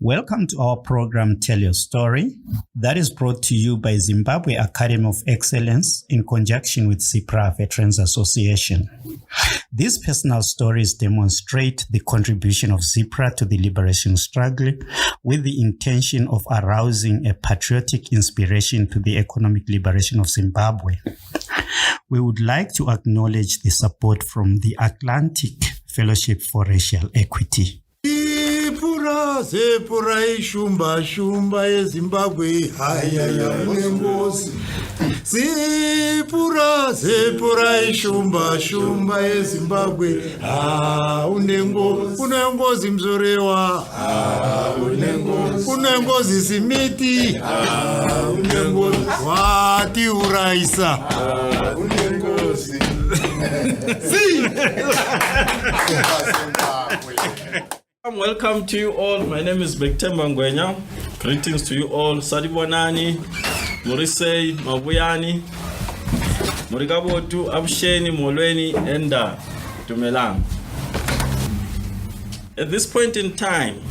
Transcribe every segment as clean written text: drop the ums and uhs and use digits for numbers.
Welcome to our program, Tell Your Story, that is brought to you by Zimbabwe Academy of Excellence in conjunction with CIPRA Veterans Association. These personal stories demonstrate the contribution of CIPRA to the liberation struggle with the intention of arousing a patriotic inspiration to the economic liberation of Zimbabwe. We would like to acknowledge the support from the Atlantic Fellowship for Racial Equity. Zepura ishumba shumba eZimbabwe hayaya unengozi Zepura ishumba shumba eZimbabwe unengozi mzorewa unengozi simiti unengozi wati uraisa unengozi Welcome to you all. My name is Bektemba Ngwenya. Greetings to you all. Sadibonani, Murisei, Mabuyani, Murigabotu, Absheni, Molweni, Enda, Dumelang. At this point in time,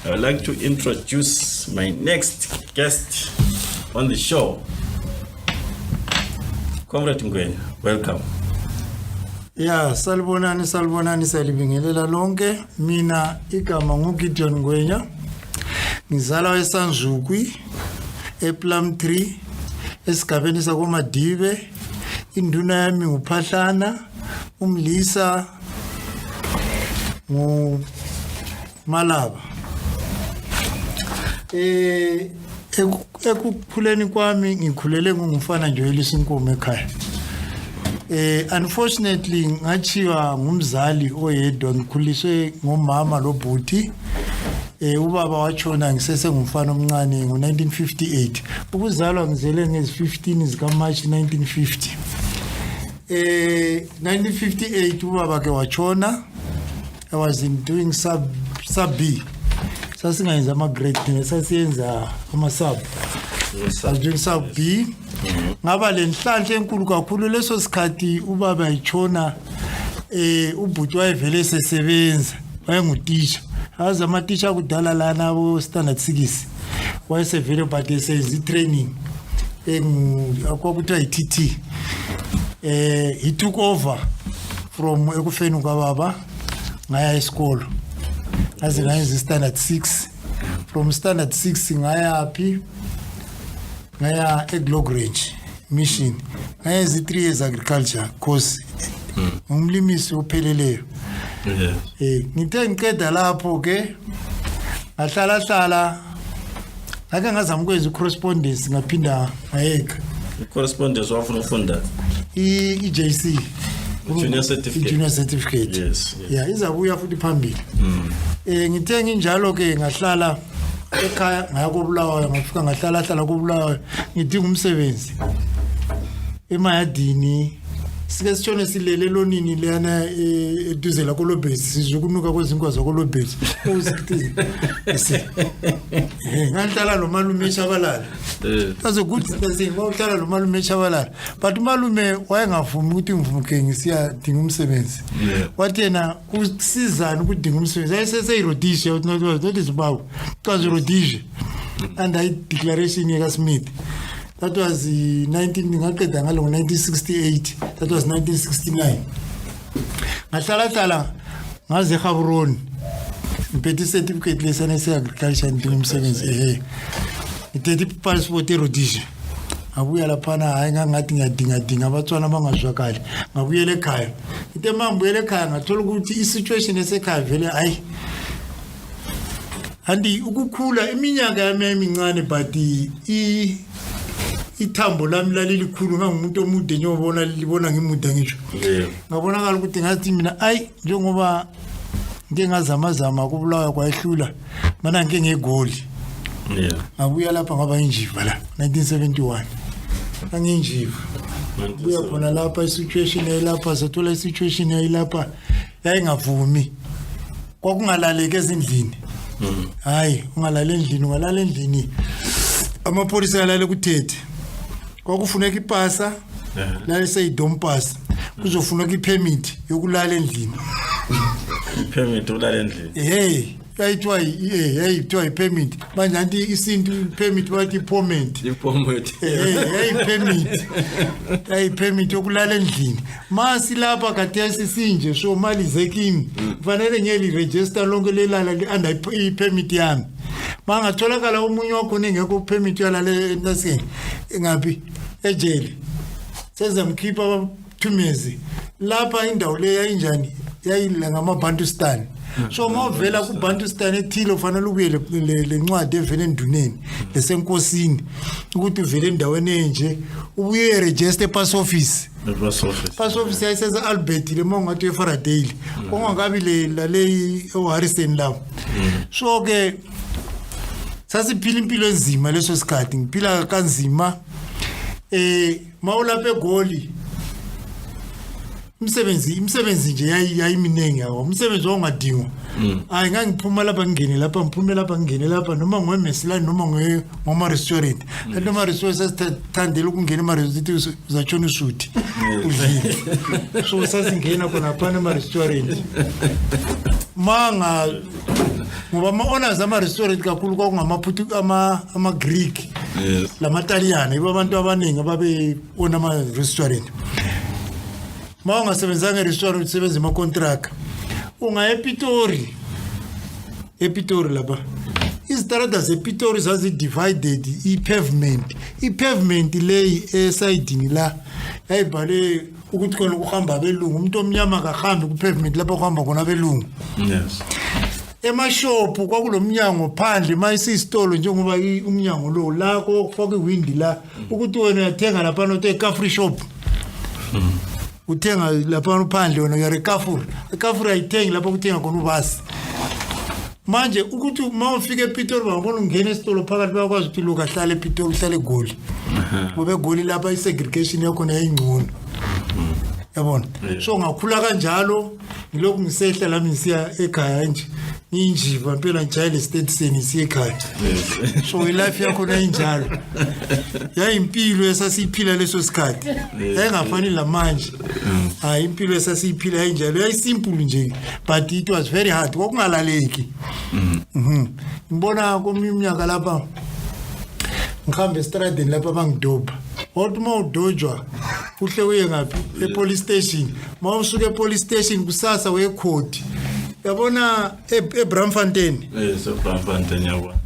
I would like to introduce my next guest on the show. Comrade Ngwenya, welcome. Ya, salibonani salibingelela lonke. Mina igama nguGideon Ngwenya. Ngizalwa eSanzukwi, ePlum 3, esigabeni sakoMadibe. Induna yami nguPhahlana, umlisa nguMalaba. Ekukhuleni kwami ngikhulele ngumfana nje weLisinkomo ekhaya. Unfortunately ngachiwa ngumzali oyedwa ngikhuliswe ngomama lobhuti ubaba wachona ngisese ngumfana omncane ngo1958 ukuzalwa ngizele ngezi15 zika March 1950 1958 ubaba ke wachona. I was doing sub B sasingayenza ama grade 10 sasiyenza ama sub doing sub B. Ngaba lenhlanhla enkulu kakhulu leso sikhathi ubaba echona ubhuti wayevele sesebenza wayengutisha aza amatisha kudala lana abo standard 6 wayesevele but esenza training akwakuthi iTT he took over from ekufeni kababa ngaya esikolo aze ngayenza standard 6 from standard 6 ngaya phi ngaya eGlogrange mission ngayenza 3 years agriculture course umlimisi opheleleyo. Ngithe ngiqeda lapho ke ngahlala ake ngazama ukwenza correspondence ngaphinda ngayeka correspondence wafuna ufunda iJC junior certificate. Yes. Yeah, izabuya futhi phambili. Ngithe nginjalo ke ngahlala ekhaya ngakobulawayo ngafika ngahlala kobulawayo ngidinga umsebenzi emayadini sike sitshone silele lonini leyana eduze la kolobhezi sizukunuka kwezinkwa zakolobhezi ngihlala nomalume eShabalala that's a good thing ngohlala nomalume eShabalala but umalume wayengavumi ukuthi ngivuke ngisiyadinga umsebenzi wathi yena usizana ukudinga umsebenzi ayesese irodishe not Zimbabwe kwazi irodishe and I declaration yeka Smith. That was 1968. That was 1969. Ngahlala ngaze eGaborone. Ngiphethe certificate lesana agriculture and umsebenzi ngithethe passport eRhodesia. Ngabuya laphana hayi ngathi ngiyadinga abatswana bangazwakali. Ngabuyela ekhaya. Into mangibuyela ekhaya ngathola ukuthi isituation esekhaya vele hayi andi ukukhula iminyaka yami emincane but ithambo lami lalilikhulu ngangumuntu omude nyobona libona ngimude ngisho ngabonakala ukuthi ngathi mina ayi njengoba ngengazamazama kubulawa kwayehlula mana ngeke ngegoli ngabuya lapha ngaba injiva la 1971 anginjiva buya khona lapha isituation yayilapha sathola isituation yayilapha yayingavumi kwakungalaleke ezindlini hayi ungalala endlini amapolisa yalale kuthethe kwakufuneka ipasa la seyidompasa kuzofuneka ipermit yokulala endlini ipermit yokulala endlini yayithiwa i-permit manje anti isintu permit wathi i-permit yayi-permit yokulala endlini masilapha kathesi sinje so mali zekini kufanele ngiyeli-register lonke lelala under i-permit yami mangatholakala umunye wakho nengekho permit yalale entasini ngaphi ejele sezamkhipha Thumezi lapha indawo le yayinjani yayila ngamaBantustan so mawuvela kuBantustan ethile ufanele ubuye lencwadi evele enduneni lesenkosini ukuthi uvele endaweni enje ubuye register pass office yayiseza Albert le mongathi eFaradale ongangabi lale eHarrison lapho so ke sasiphila impilo enzima leso sikhathi ngiphila kanzima mawulapha eGoli umsebenzi nje yayiminengi yawo umsebenzi ongadingwa hayi ngangiphuma lapha ngingene lapha ngiphume lapha ngingene lapha noma ngoMesilani noma ngoma restaurant noma restaurant sasithandela ukungena ema-restaurant uzatshona usuthi udlile so sasingena khona phana ema-restaurant ngoba ama-owners ama-restaurant kakhulu kwakungamaPhutu ama-Greek lamaTaliyane ibo abantu abaningi ababe-ona ama-restaurant ungasebenzanga e-restaurant usebenza ema-contract ungaya ePitori lapha izitarada zePitori zazi-divided i-pavement leyi esayidini la yayibhale ukuthi khona kuhamba abelungu umuntu omnyama kahambi ku-pavement lapha kuhamba khona abelungu emashopu kwakulomnyango phandle mayisisitolo njengoba umnyango lo la kufaka iwindi la ukuthi wena uyathenga lapha nothi e-Kafri shop uthenga lapha phandle wena uyare eKafuri ayithengi lapha kuthenga khona ubasi manje ukuthi mawufika ePitori bangabona ungena esitolo phakathi bayakwazi ukuthi loku ahlale ePitori uhlale eGoli ngoba eGoli lapha i-segregation yakhona yayingcono yabona so ngakhula kanjalo ngilokhu ngisehla lami ngisiya ekhaya nje injiva impela njalo estate siyekhaya so ilife yakho nayinjalo yayimpilo esasiyiphila leso sikhathi yayingafani lamanje hayi impilo esasiyiphila yayinjalo yayisimple nje but it was very hard kwakungalaleki ngibona komiminyaka lapha ngihamba estradeni lapha bangidoba wathi mawudojwa uhle uye ngaphi epolice station mawusuka epolice station kusasa wekhoti yabona eBramfontein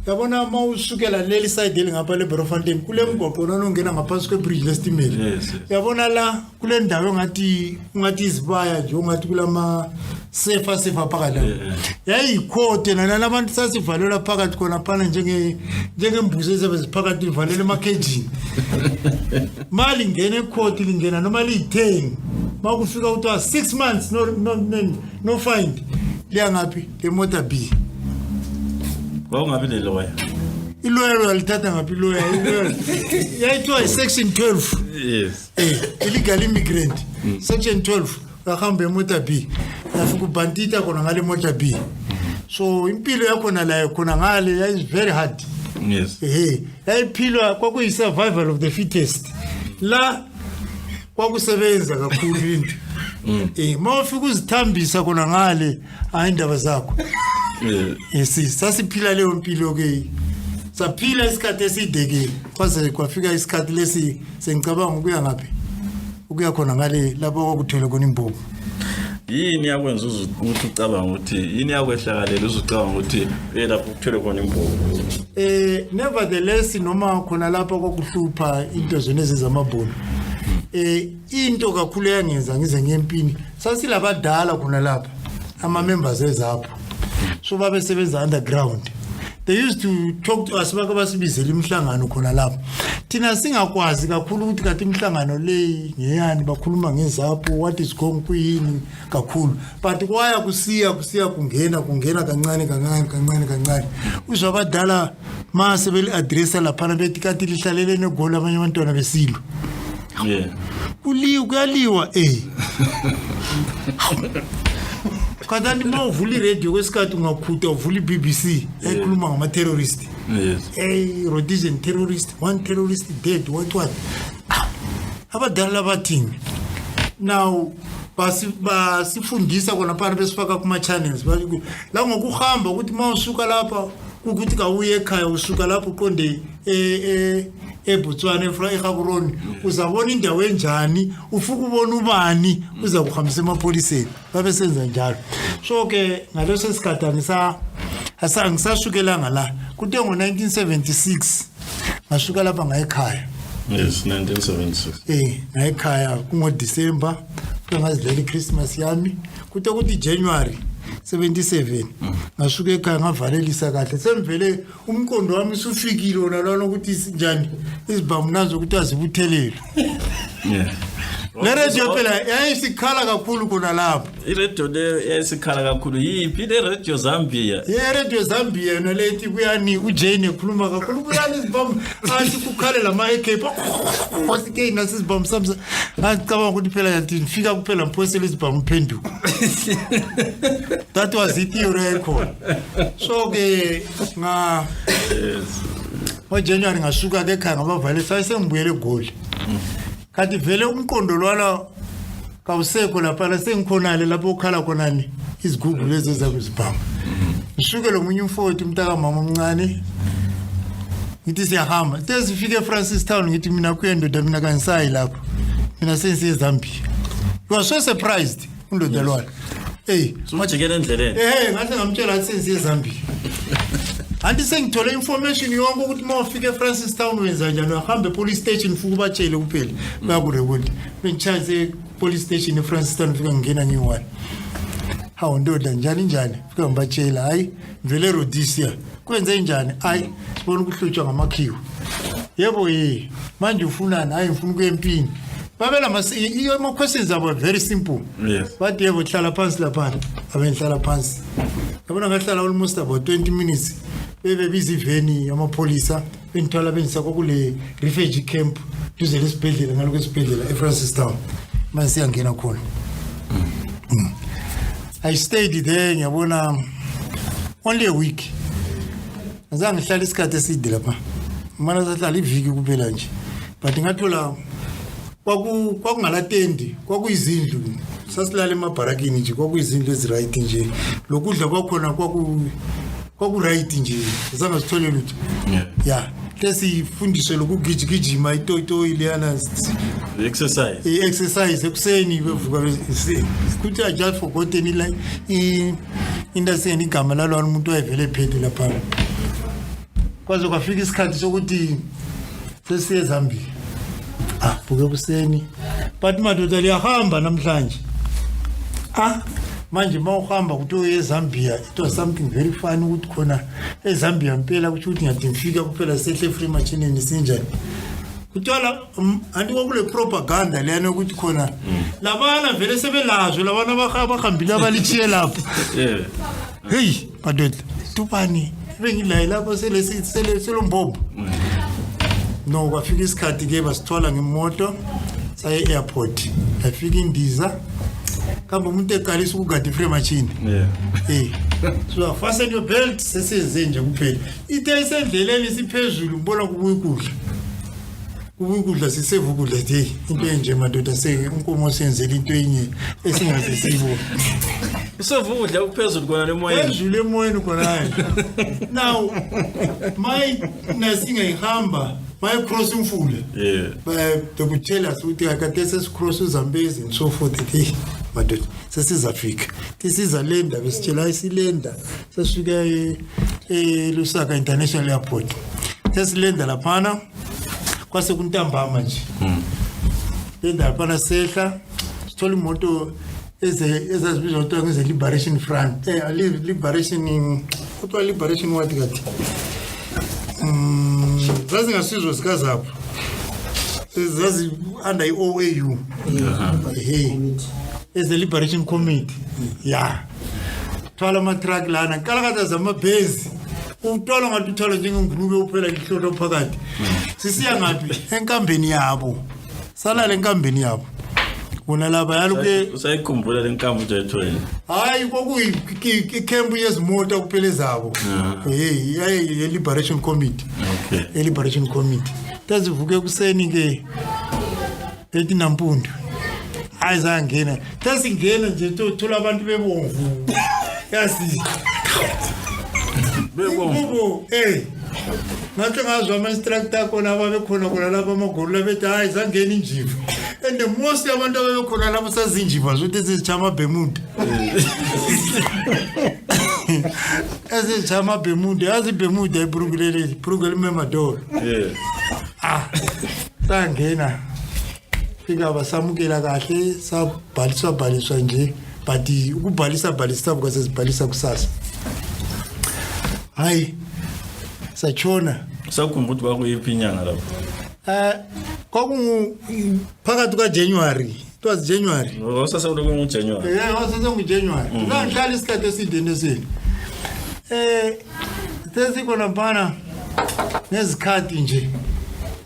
yabona mawusukela leli side elingapha leBramfontein kule mgwaqo nongena ngaphansi kwebridge lestimela yabona la kule ndawo engathi izibaya nje ongathi kulama sefa phakathi yayikhote nalabantu sasivalelwa phakathi khona phana njengembuzi eziphakathi livalele emakejini mali ngene ekhoti lingena noma liyithengi makufika uthiwa 6 months no fine liyangaphi lemotor B wawungabi lelawyer ilawyer yalithatha ngaphi ilawyer yayithiwa section 12 illegal immigrant section 12 ahamba emotor B yafika ubantita khona ngale motor B so impilo yakhona la khona ngale yayi very hard yayiphilwa kwakuyi survival of the fittest la kwakusebenza kakhulu into mawufika uzithambisa khona ngale ayindaba zakho sasiphila leyo mpilo ke saphila isikhathi eside ke kwaze kwafika isikhathi lesi sengicabanga ukuya ngaphi ukuya khona ngale lapho kwakuthele khona imbobo yini yakwenza ukuthi ucabanga ukuthi yini yakwehlakalela uzucabanga ukuthi lapho kuthele khona imbobo nevertheless noma khona lapho kwakuhlupha into zone ezizamabhono into kakhulu yangenza ngize ngempini sasilabadala khona lapha ama members ezapho so babesebenza underground they used to talk to us bakabasibizela imhlangano khona lapha thina singakwazi kakhulu ukuthi kathi imhlangano le ngeyani bakhuluma ngezapho what is going kuyini kakhulu but kwaya kusiya kungena kancane uzwabadala mase beli addressa lapha bethi kathi lihlalele neGoli abanye abantwana besilo kuyaliwa kadani mawuvula iradio kwesikhathi ungakhuta uvula iBBC ekhuluma ngama-terrorist Rhodesian terrorist, one terrorist dead, what abadala bathini now basifundisa kona phana besifaka kuma channels la ngokuhamba ukuthi mawusuka lapha ukuthi kawuye ekhaya usuka lapho uqonde eBotswana eGaborone uzabona indawo enjani ufuka ubona ubani uza kuhambisa emapoliseni babe senza njalo so ke ngaleso sikhathi ngisashukela la kuthi ngo1976 ngasuka lapha ngayikhaya. Yes, 1976. Ngayikhaya kungoDecember ngazidlela iChristmas yami kuthi ukuthi January 77 ngasuka ekhaya ngavalelisa kahle semvele umqondo wami usufikile wona lona ukuthi njani izibhamu nazo ukuthi azibuthelele. Yeah. Le radio phela yayisikhala kakhulu kuna lapho. I-radio le yayisikhala kakhulu yipi le Radio Zambia? Radio Zambia yona lethi kuyani uJane ekhuluma kakhulu kuyani izibhamu athi kukhale lama AK wasike nasizibhamu samsa ngicabanga ukuthi phela yathi nifika kuphela mphosela izibhamu phenduka. That was it record. So ke January ngasuka ke ekhaya ngabavale sayisengibuyele eGoli. Kathi vele umqondo lwana kawusekho lapha sengikhonale lapho ukhala khonani izigugu lezi ezabizibhamu. Ngisuke lo munye umfowethu umntaka mama omncane ngithi siyahamba sesifike eFrancistown ngithi mina kuyendoda mina kangisayi lapho mina sensiye eZambia. You are so surprised undoda lwana. Majikela endleleni. Ngathi ngamtshela ukuthi sensiye eZambia. Anti sengithole information yonke ukuthi mawufika eFrancistown wenza njani uhambe epolice station futhi batshele kuphela bayakurecord bengichaze police station eFrancistown fika ngena ngiyi1 hawu ndoda njani fika ngibatshela hayi vele Rhodesia kwenze njani hayi sibona ukuhlutshwa ngamakhiwo yebo manje ufunani hayi ngifuna ukuya empini babela ama questions abo very simple. Yes. Bathi yebo hlala phansi lapha abenhlala phansi yabona ngahlala almost about 20 minutes bebe busy veni yamapolisa bentwala benisa kokule refugee camp duze lesibhedlela ngaloko esibhedlela eFrancistown manje siyangena khona. I stayed there ngiyabona only a week azange ngihlala isikhathi eside lapha mana sahlala iviki kuphela nje but ngathola kwakungalatendi kwakuyizindlu sasilala emabharakini nje kwakuyizindlu eziright nje lokudla kwakhona kwaku-right nje azange sithole lutho. Yeah lesifundiswe lokugijigijima itoyi leyana exercise ekuseni bevuka kuthi I just forgotten indaseni igama lalwana umuntu wayevele phethe lapha kwaze kwafika isikhathi sokuthi sesiye eZambia. Buke buseni but madoda liyahamba namhlanje manje mawuhamba kuthi eZambia it was something very fun ukuthi khona eZambia impela ukuthi ngathi ngifika kuphela sehle free machineni sinjani kuthola anti kwakule propaganda leyana ukuthi khona labana vele sebelazo labana bahambile abalichiye lapho. Hey madoda tubani bengila lapho selombombo no kwafika isikhathi ke basithola ngemoto saye airport afika indiza kamba umuntu eqalisa ukugada free machine. So fasten your belt sesize nje kuphela ithe isendleleni siphezulu ubona ukudla sisevu ukudla nje into enje madoda unkomo senzela into enye esingaze siyibona isevu ukudla kuphezulu kona lemoyeni phezulu emoyeni kona. Now my nasinga ihamba my cross umfula they would tell us ukuthi akade sesicross uZambezi and so forth madoda sesizafika this is a land besitshela isilenda sesifika eLusaka International Airport sesilenda laphana kwase kuntambama nje lenda laphana sehla sithola imoto ezazibizwa ukuthi ngeze Liberation Front Liberation kuthiwa Liberation what kathi zazi ngasizwe sikazapho zazi under iOAU is the Liberation Committee. Thola ama-truck lana kalakata zamabhezi uthola ngathi uthola njengengulube uphela ihloto phakathi sisiya ngaphi enkambeni yabo salala enkambeni yabo bona laba yaluke usayikhumbula lenkambo nje ethoyini hayi kwakuyicamp yezimoto kuphela zabo Liberation Committee. Liberation Committee tazivuke kuseni ke ethi Nampundu ayizangena tasingena nje thola abantu bebomvu yazi bebomvu ngathi ngazwa ama-instructor khona ababekhona lapha amagoli labethi hayi zangena injiva and the most abantu ababekhona lapho sazinjiva zokuthi zizitshaya amaBermuda ezitshaya amaBermuda yazi iBermuda ibrungule memadolo sangena fika basamukela kahle sabhaliswa nje but ukubhalisa because sibhalisa kusasa hayi satshona sakukhumbula ukuthi kwakuyiphi inyanga lapho kwakungu phakathi kaJanuary it was January wasasekulo kunguJanuary wasesenguJanuary ngihlala isikhathi eside nesini sesikhona phana nezikhathi nje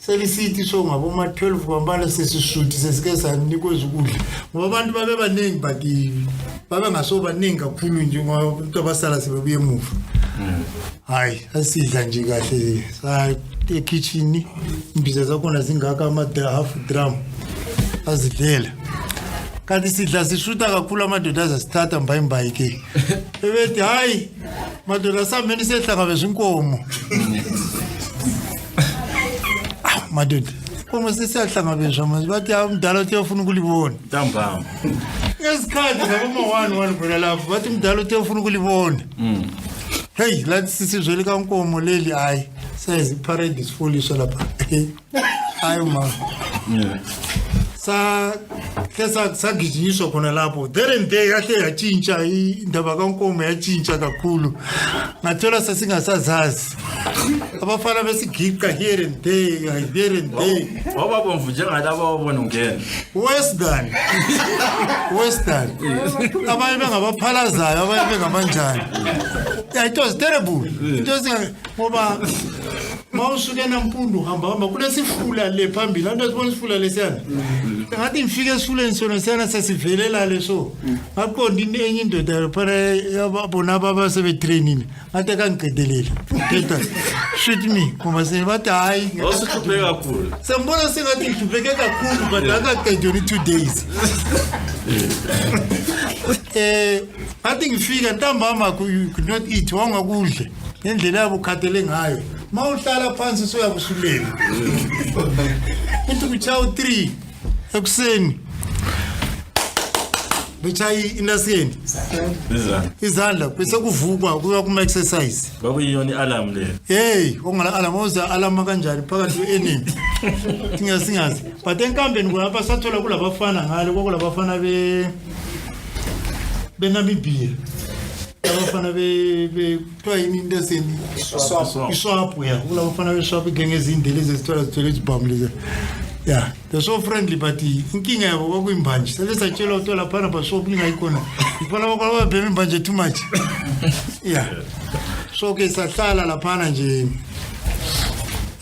selisithi so ngaboma 12 kwambala sesisuthi sesike sanikeza ukudla ngoba abantu babe baningi but babe ngasobaningi kakhulu nje ngoba abantu abasala sebebuye emuva hayi asidla nje kahle sa ekitchen imbiza zakhona zingaka half drum azidlela kanti sidla sishuta kakhulu amadoda azasithatha mbayimbayi ke bebethi hayi madoda sameni sehlangabeza inkomo madoda komo sesiyahlangabezwa manje bathi umdala uthi ufuna ukulibona ntambama ngesikhathi ngaboma 1 khona lapho bathi umdala uthi ufuna ukulibona hey lathi sisizwele kankomo leli hayi sayizi paradise folisho lapha hayi ma sagijinyiswa khona lapho there and there yahle yatshintsha indaba kankomo yatshintsha kakhulu ngathola sasingasazazi abafana besigiqa here and there wababomvu njengalabo wabona ungena western abanye bengabaphalazayo abanye bengamanjani it was terrible ngoba mawusuke naMpundu hamba kulesifula le phambili abantu sibona isifula lesiyana ngathi ngifike esifuleni sona siyana sesivelela leso ngaqonda enye indoda phana yabona baba sebetrainini ngathi kangiqedelela data shoot me ngoba sebathi hayi wasihlupheke kakhulu sembona sengathi ngihlupheke kakhulu but akaqede on 2 days ngathi ngifika ntambama could not eat wangakudle ngendlela yabo khathele ngayo mawuhlala phansi soyabusulela into kuchawu 3 ekuseni bechayi inasiyeni izandla bese kuvukwa kuya kuma exercise kwakuyiyona ialarm le hey ongala alarm oza alarm kanjani phakathi enemy singazi but enkambeni kulapha sathola kulabafana ngale kwakulabafana beNamibia abafana kuthiwa yini into eseni iswap ya kulabafana beswap igenge ezindele ezithola zithole izibhambu yeah they're so friendly but inkinga yabo kwakuyimbanje selesatshela ukuthi laphana baswap lingayikhona ifana bakwaba bheme imbanje too much yeah so ke sahlala laphana nje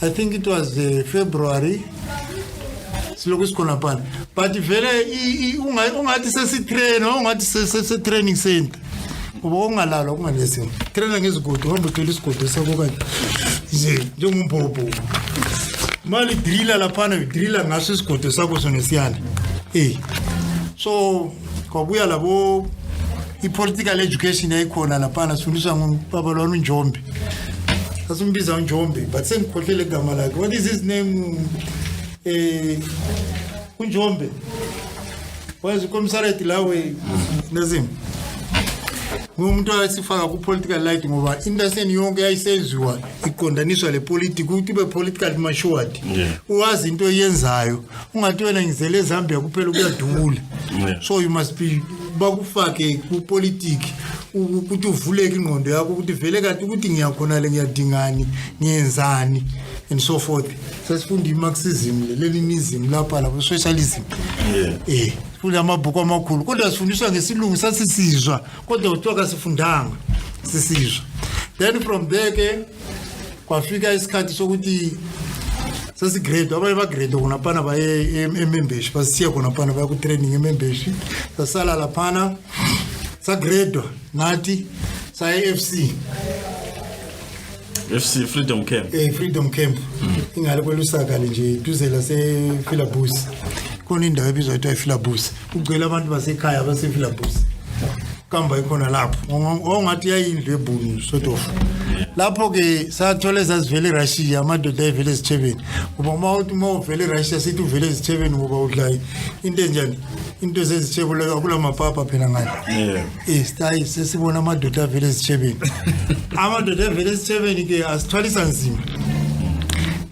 I think it was February siloku sikhona phana but vele ungathi sesitrain ungathi sesi-training center ngoba ungalalwa kunganesimo trainer ngezigodi uhamba uthola isigodo sakho kanje nje njengombhobho mali driller laphana udriller ngaso isigodo sakho sona siyana so kwabuya labo i-political education yayikhona laphana sifundiswa ngubaba lwami uNjombe sasimbiza uNjombe but sengikhohlele igama lakhe what is his name uNjombe wazi commissariat lawe nazim umuntu ayisifaka ku political light ngoba indaseni yonke yayisenziwa iqondaniswa le politics ukuthi be political matured uwazi into oyenzayo ungathi wena ngizele eZambia kuphela ukuyadula so you must be bakufake ku politics ukuthi uvuleke ingqondo yakho ukuthi vele kanti ukuthi ngiyakhona le ngiyadingani ngiyenzani and so forth sasifunda iMarxism leLeninism lapha lapho socialism funda amabhuku amakhulu kodwa sifundiswa ngesilungu sasisizwa kodwa uthoka sifundanga sisizwa then from there ke kwafika isikhathi sokuthi sasigrade abanye bagrade khona phana baye eMembeshi basiya khona phana baya ku training eMembeshi sasala laphana sagradwa nathi saye FC Freedom Camp Freedom Camp ingale kwelusaka nje duzela se Philabus khona indawo ebizwa kuthiwa iFilabus ugcwele abantu basekhaya abaseFilabus kamba ikhona lapho ongathi yayindlu ebhunu sort of lapho ke sathola ezazivele eRussia amadoda evele ezithebeni ngoba uma uvele eRussia sithi uvele ezithebeni ngoba udla into enjani into zezithebula kula mapapa phela ngayo stayi sesibona amadoda evele ezithebeni amadoda evele ezithebeni ke asithwalisa nzima.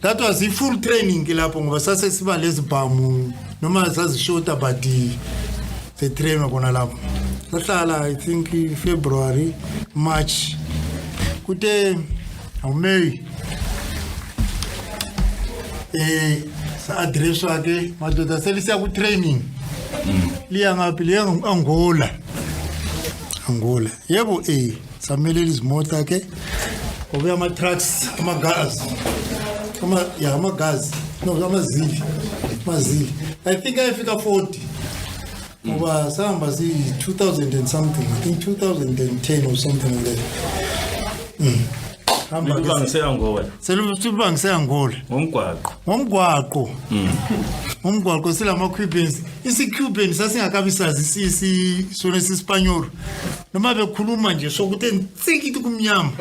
That was a full training lapho ngoba sase siba lezibhamu noma sazishota but the train wakona lapho lahlala I think February March kute May sa address wake madoda selisiya ku training liya ngaphi liya Angola yebo samele izimota ke obuya ama trucks amagazi amagazi no amazili I think ayefika 40 ngoba sahamba si 2000 and something I think 2010 or something like that hamba ngiseyangola ngiseyangola ngomgwaqo silama Cubans isiCuban sasingakabisazi sona sisipanyol noma bekhuluma nje sokuthi ntsikithi kumnyama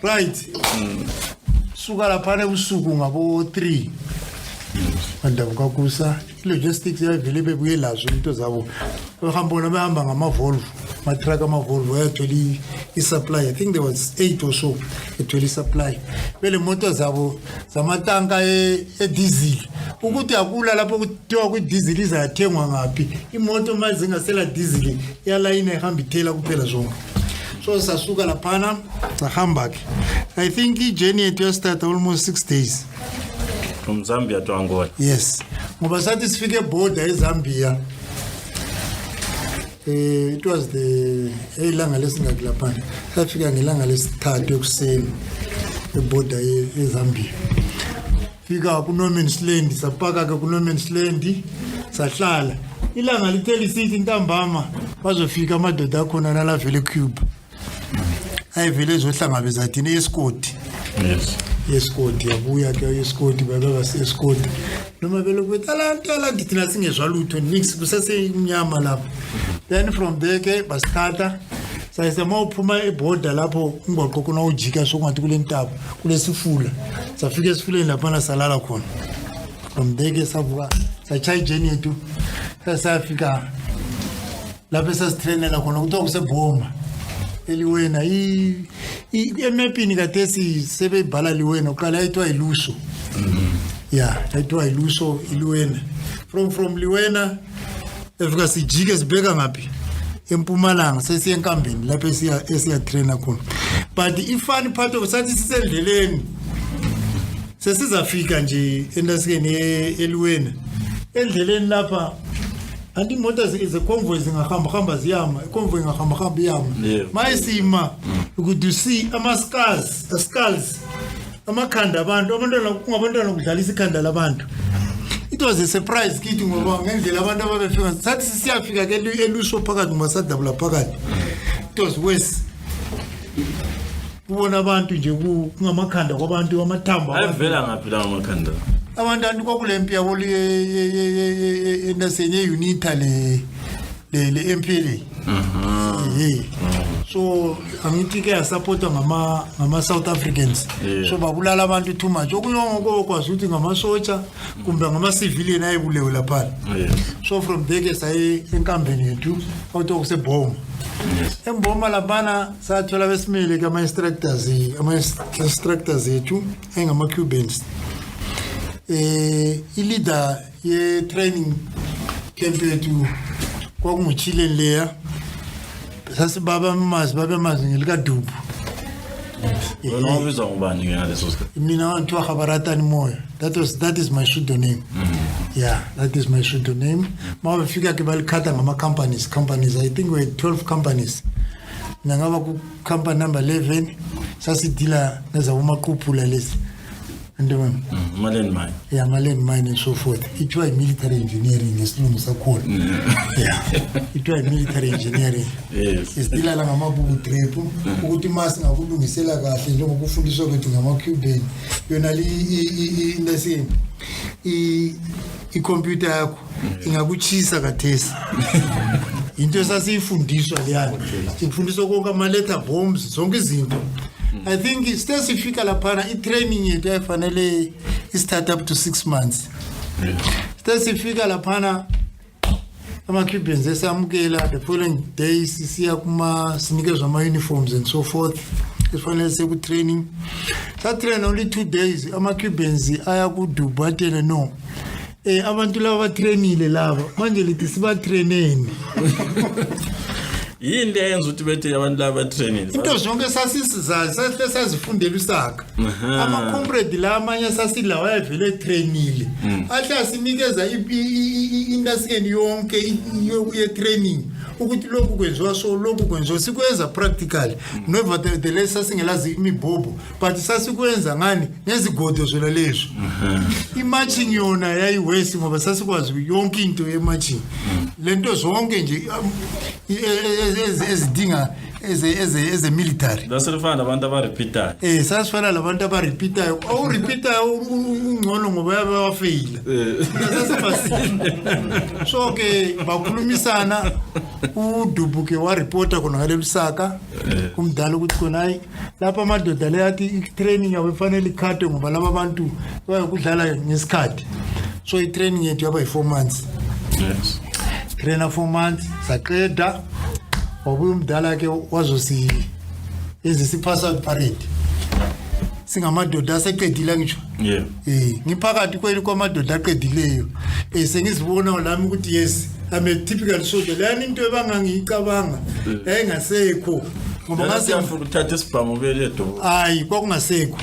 right suka lapha ebusuku ngabo 3 andabuka kusa logistics yavele bebuye lazo into zabo behamba ngama Volvo truck ama Volvo yatholi supply I think there was 8 or so yatholi supply bele moto zabo zamatanka diesel ukuthi akula lapho kuthiwa ku diesel izathengwa ngapi imoto manje ngasela diesel yalayina ihamba ithela kuphela zonke so sasuka lapha sahamba ke I think the journey to start almost 6 days from Zambia to Angola. Yes. Ngoba sathi sifike border eZambia. It was the ilanga lesingakulapha. Safika ngelanga lesithathu ekuseni eborder eZambia. Fika ku No Man's Land, sapaka ke ku No Man's Land, sahlala. Ilanga litheli sithi ntambama bazofika amadoda akhona nala vele Cube. Ayivele zohlangabeza thina eScott. Escott yabuya ke escott baba escott noma vele kwetala thina singezwa lutho nix kusase imnyama lapho then from there ke basithatha sayisema uphuma eborder lapho ungwaqo kuna ujika sokungathi kule ntaba kulesifula safika esifuleni lapha na salala khona from there ke savuka sachaya journey yethu sasafika lapho sasitrainela khona kuthiwa kusebhoma eliwena emapini kadesi sebebhala liwena uqala ayitwa iluso ayitwa iluso iliwena from liwena efika sijike sibeka ngapi eMpumalanga sesiya enkambeni lapho esiya trainer khona but ifani part of sathi sisendleleni sesizafika nje endasikeni eliwena endleleni lapha anti moto ze convoy zingahamba ziyama convoy ingahamba iyama mayisima ukudusi skulls amakhanda abantwana kudlalisa ikhanda labantu. It was a surprise kithi ngoba ngendlela abantu ababefika sathi siyafika ke eluso phakathi ngosadabula phakathi it was worse ubona abantu nje kungamakhanda kwabantu amathamba ayivela ngaphi la amakhanda abantu kwakulempi yabo endasenye unita le MPLA so angithi ke supportwa ngama South Africans so babulala abantu too much okuyongo kwazi ukuthi ngamasotsha kumbe ngama civilian ayebulewe lapha so from there ke saye enkambeni yethu awuthi kusebhoma emboma lapana sathola besimile ke ama instructors yethu engama Cubans i-leader ye-training camp yethu kwakunguchile leya sasibaba mazi ngelikaDubu wena ubizwa ngubani ngaleso sikhathi mina wanthiwa Khabaratani Moya that is my pseudonym that is my pseudonym mawafika ke balikhatha ngama companies I think we had 12 companies nangaba ku company number 11 sasidila nezabomaqhuphula lesi and Malin mine Malin mine and so forth. It was military engineering esilungu sakhona it was military engineering isdila la ngamabuku trip ukuthi masi ngakulungisela kahle njengokufundiswa kwethu ngama Cuban yona li indasini icomputer yakho ingakuchisa kathesi into esasifundiswa leyana sifundiswa konke ama letter bombs zonke izinto I think sifika laphana i-training yethu ayifanele i-start up to 6 months sifika laphana ama-Cubans esamukela the following days siya sinikezwa ama-uniforms and so forth esifanele seku-training sa-train only 2 days ama-Cubans aya kuDubai batele no abantu laba batrainile laba manje lithi sibatraineni yini leyenza ukuthi bethe abantu laba trainile into zonke sasifundela usaka ama comrade la amanye sasila wayevele trainile ahle sinikeza industry yonke ye training ukuthi lokhu kwenziwa so lokhu kwenziwa sikwenza practical never the less sasingelazi imibhobo but sasikwenza ngani nezigodo zona lezo imatching yona yayiwesi ngoba sasikwazi yonke into yematching lento zonke nje ezidinga eze military lasifana abantu abarepeatayo sasifana labantu abarepeatayo awurepeatayo ungcono ngoba yabafaila so ke bakhulumisana uDubuke wa reporter khona ngale Lusaka kumdala ukuthi khona hayi lapha amadoda le yathi training yabo ifanele ikhathe ngoba laba abantu bayakudlala ngesikhathi so i-training yethu yaba 4 months yes trainer 4 months saqeda wabuya umdala ke wazosi ezisiphasa parade singamadoda aseqedile ngisho ngiphakathi kwamadoda aqedileyo sengizibona lami ukuthi yes I'm a typical soldier lani into ebangangicabanga engasekho ngoba ngase ngafuna ukuthatha isibhamu bele do hayi kwakungasekho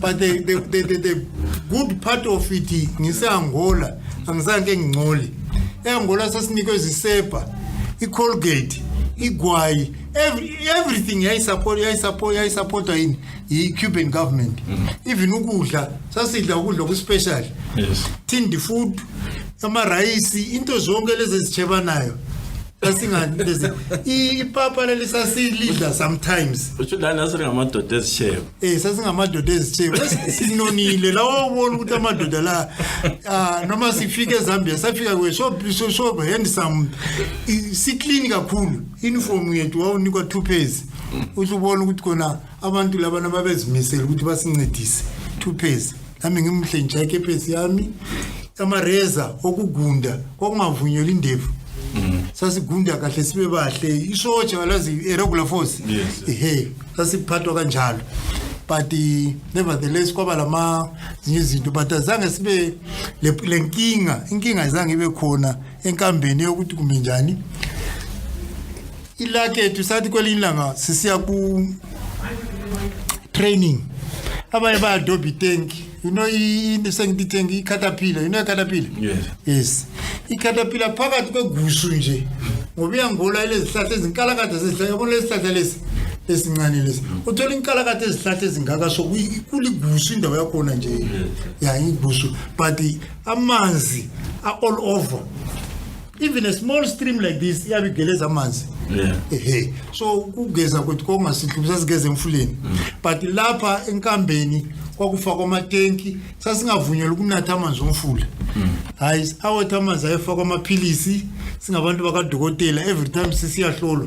but the good part of it ngiseAngola angizange ngingcoli eAngola sasinikwe izisepa iColgate igwayi everything support in i-Cuban government even ukudla sasidla ukudla kuspecial tinned food ama-rice into zonke lezi ezijebanayo sasingani ipapa leli sasilidla sometimes usho lana singamadoda ezishebo sasingamadoda ezishebo sinonile lawo ubona ukuthi amadoda la noma sifike eZambia safika kwe so handsome si-clean kakhulu uniform yethu wawunikwa 2 pairs uthi ubona ukuthi khona abantu laba nababezimisela ukuthi basincedise 2 pairs nami ngimhle njeke phesi yami amareza okugunda kwakungavunyelwa indevu sasigunda kahle sibe bahle isoja walazi irregular force sasiphathwa kanjalo but nevertheless kwaba lama izinto but azange sibe inkinga izange ibe khona enkambeni yokuthi kume njani ilakethu sathi kwelilanga sisiya ku training abanye ba Adobe tank you know i tank iCaterpillar you know iCaterpillar yes iCaterpillar phakathi kwegusu nje ngoba iyangola lezihlahla ezinkalakade zezihlahla yabona lezihlahla lezi esincane lezi uthola inkalakade ezihlahla ezingaka so kuligusu indawo yakhona nje ya igusu but amanzi all over even a small stream like this iyabigeleza amanzi so kugeza kwethu kongasidlubisa sigeze emfuleni but lapha enkambeni kwakufakwa amatenki sasingavunyelwa ukunatha amanzi omfula hayi awethu amanzi ayefakwa amaphilisi singabantu bakadokotela every time sisiyahlolwa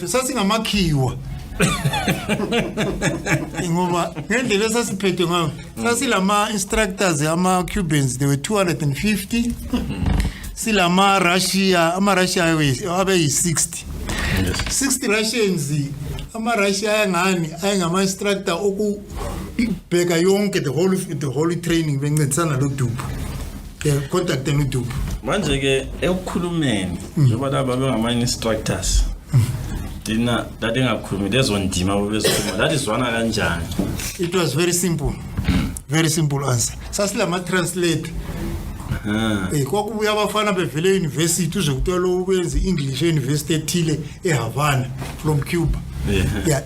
sasingamakhiwa ngoba ngendlela esasiphethe ngayo sasilama instructors ama-Cubans they were 250 silama Russia abe yi-60 60 Russians ama-Russia ayengama instructor okubheka yonke the whole training bencedisana lo Dubu contact no Dubu manje ke ekukhulumeni njengoba laba bengama instructors dina dade ngakhulumi lezo ndima bebezikhuluma ladizwana kanjani it was very simple answer sasilama translate kwakubuya abafana bevele university uzokuthola ukwenza English university ethile eHavana from Cuba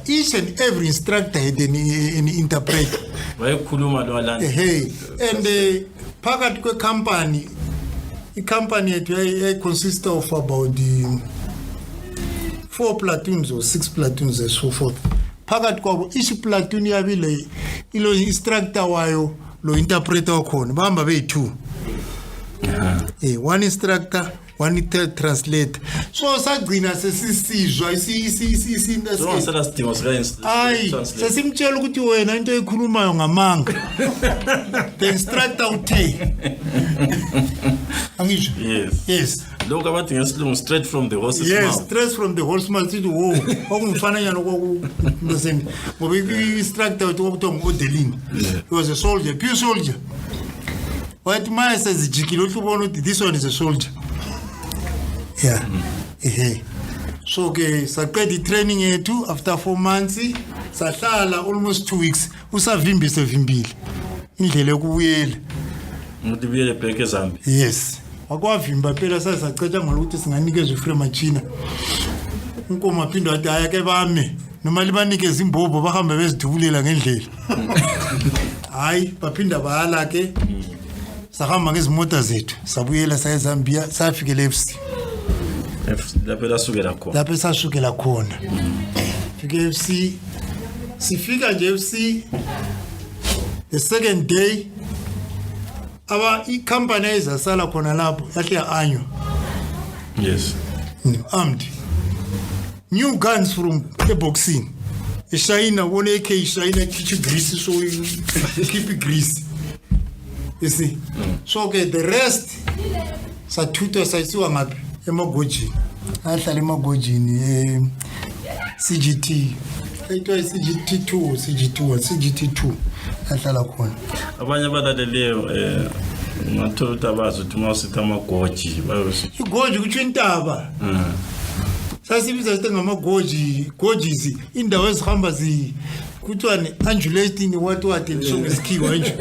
each and every instructor had an interpreter wayekhuluma lo lana and phakathi kwecompany i-company yethu consist of about 4 platoons or 6 platoons and so forth phakathi kwabo each platoon yabile ilo instructor wayo lo interpreter wakhona bahamba beyi2 one instructor one translator so sagcina sesisizwa so sala sidingo sika hayi sesimtshela ukuthi wena into ekhulumayo ngamanga the instructor uthe angisho yes lokho abathi ngesilungu straight from the horse's mouth yes straight from the horse's mouth sithi wo okungifana ngokuseni ngoba instructor uthi okuthiwa nguOdelini he was a soldier pure soldier wathi manje sezijikile uhlubona ukuthi this one is a soldier yeah so ke saqeda training yethu after 4 months sahlala almost 2 weeks usavimbile indlela yokubuyela umuntu buyele back eZambia yes akwavimba phela sasacetha ngalokuthi singanikezwe free machina unkoma phinda wathi haya ke bame noma libanikeza imbobo bahambe bezidubulela ngendlela hayi baphinda bahala ke sahamba ngezimota zethu sabuyela saya eZambia safikele FC lapho sasukela khona fike FC sifika nje FC the second day aba i-company ezasala khona lapho yahle anywa yes armed new guns from the boxing eShayina wona AK Shayina kichi grease so keep grease you see so ke the rest sathuthwa sayisiwa ngapi emagojini ahlala emagojini CGT ayitwa CGT2 CGT2 ahlala khona abanye abalaleleyo ngathola ukuthi abazi ukuthi mawusithi amagoji bayosithi igoji kuthi intaba sasibiza sithi ngamagoji gojisi indawo ezihamba kuthiwa ne-undulating what nisho ngesikhiwa nje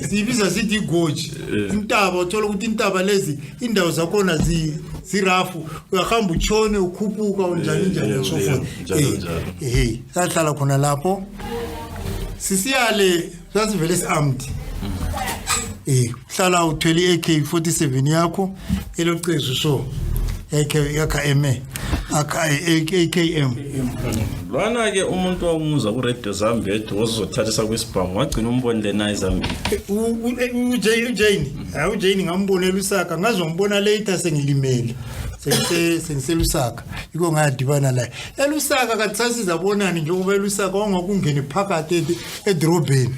sibiza sithi igoji intaba uthola ukuthi intaba lezi indawo zakhona zirafu uyahamba utshone ukhuphuka njani so forth sahlala khona lapho sisiyale sasivele siarmed hlala uthwele AK47 yakho elocezu so yakha MA AKM lwana ke umuntu wamuzwa ku Radio Zambia ethi wozothathisa kwisibhamu wagcina umbonile na eZambia uJane ngambonela uSaka ngazombona later sengilimele sengiselusaka iko ngadibana la elusaka katsasiza bonani njengoba elusaka wangakungene phakathi edrobheni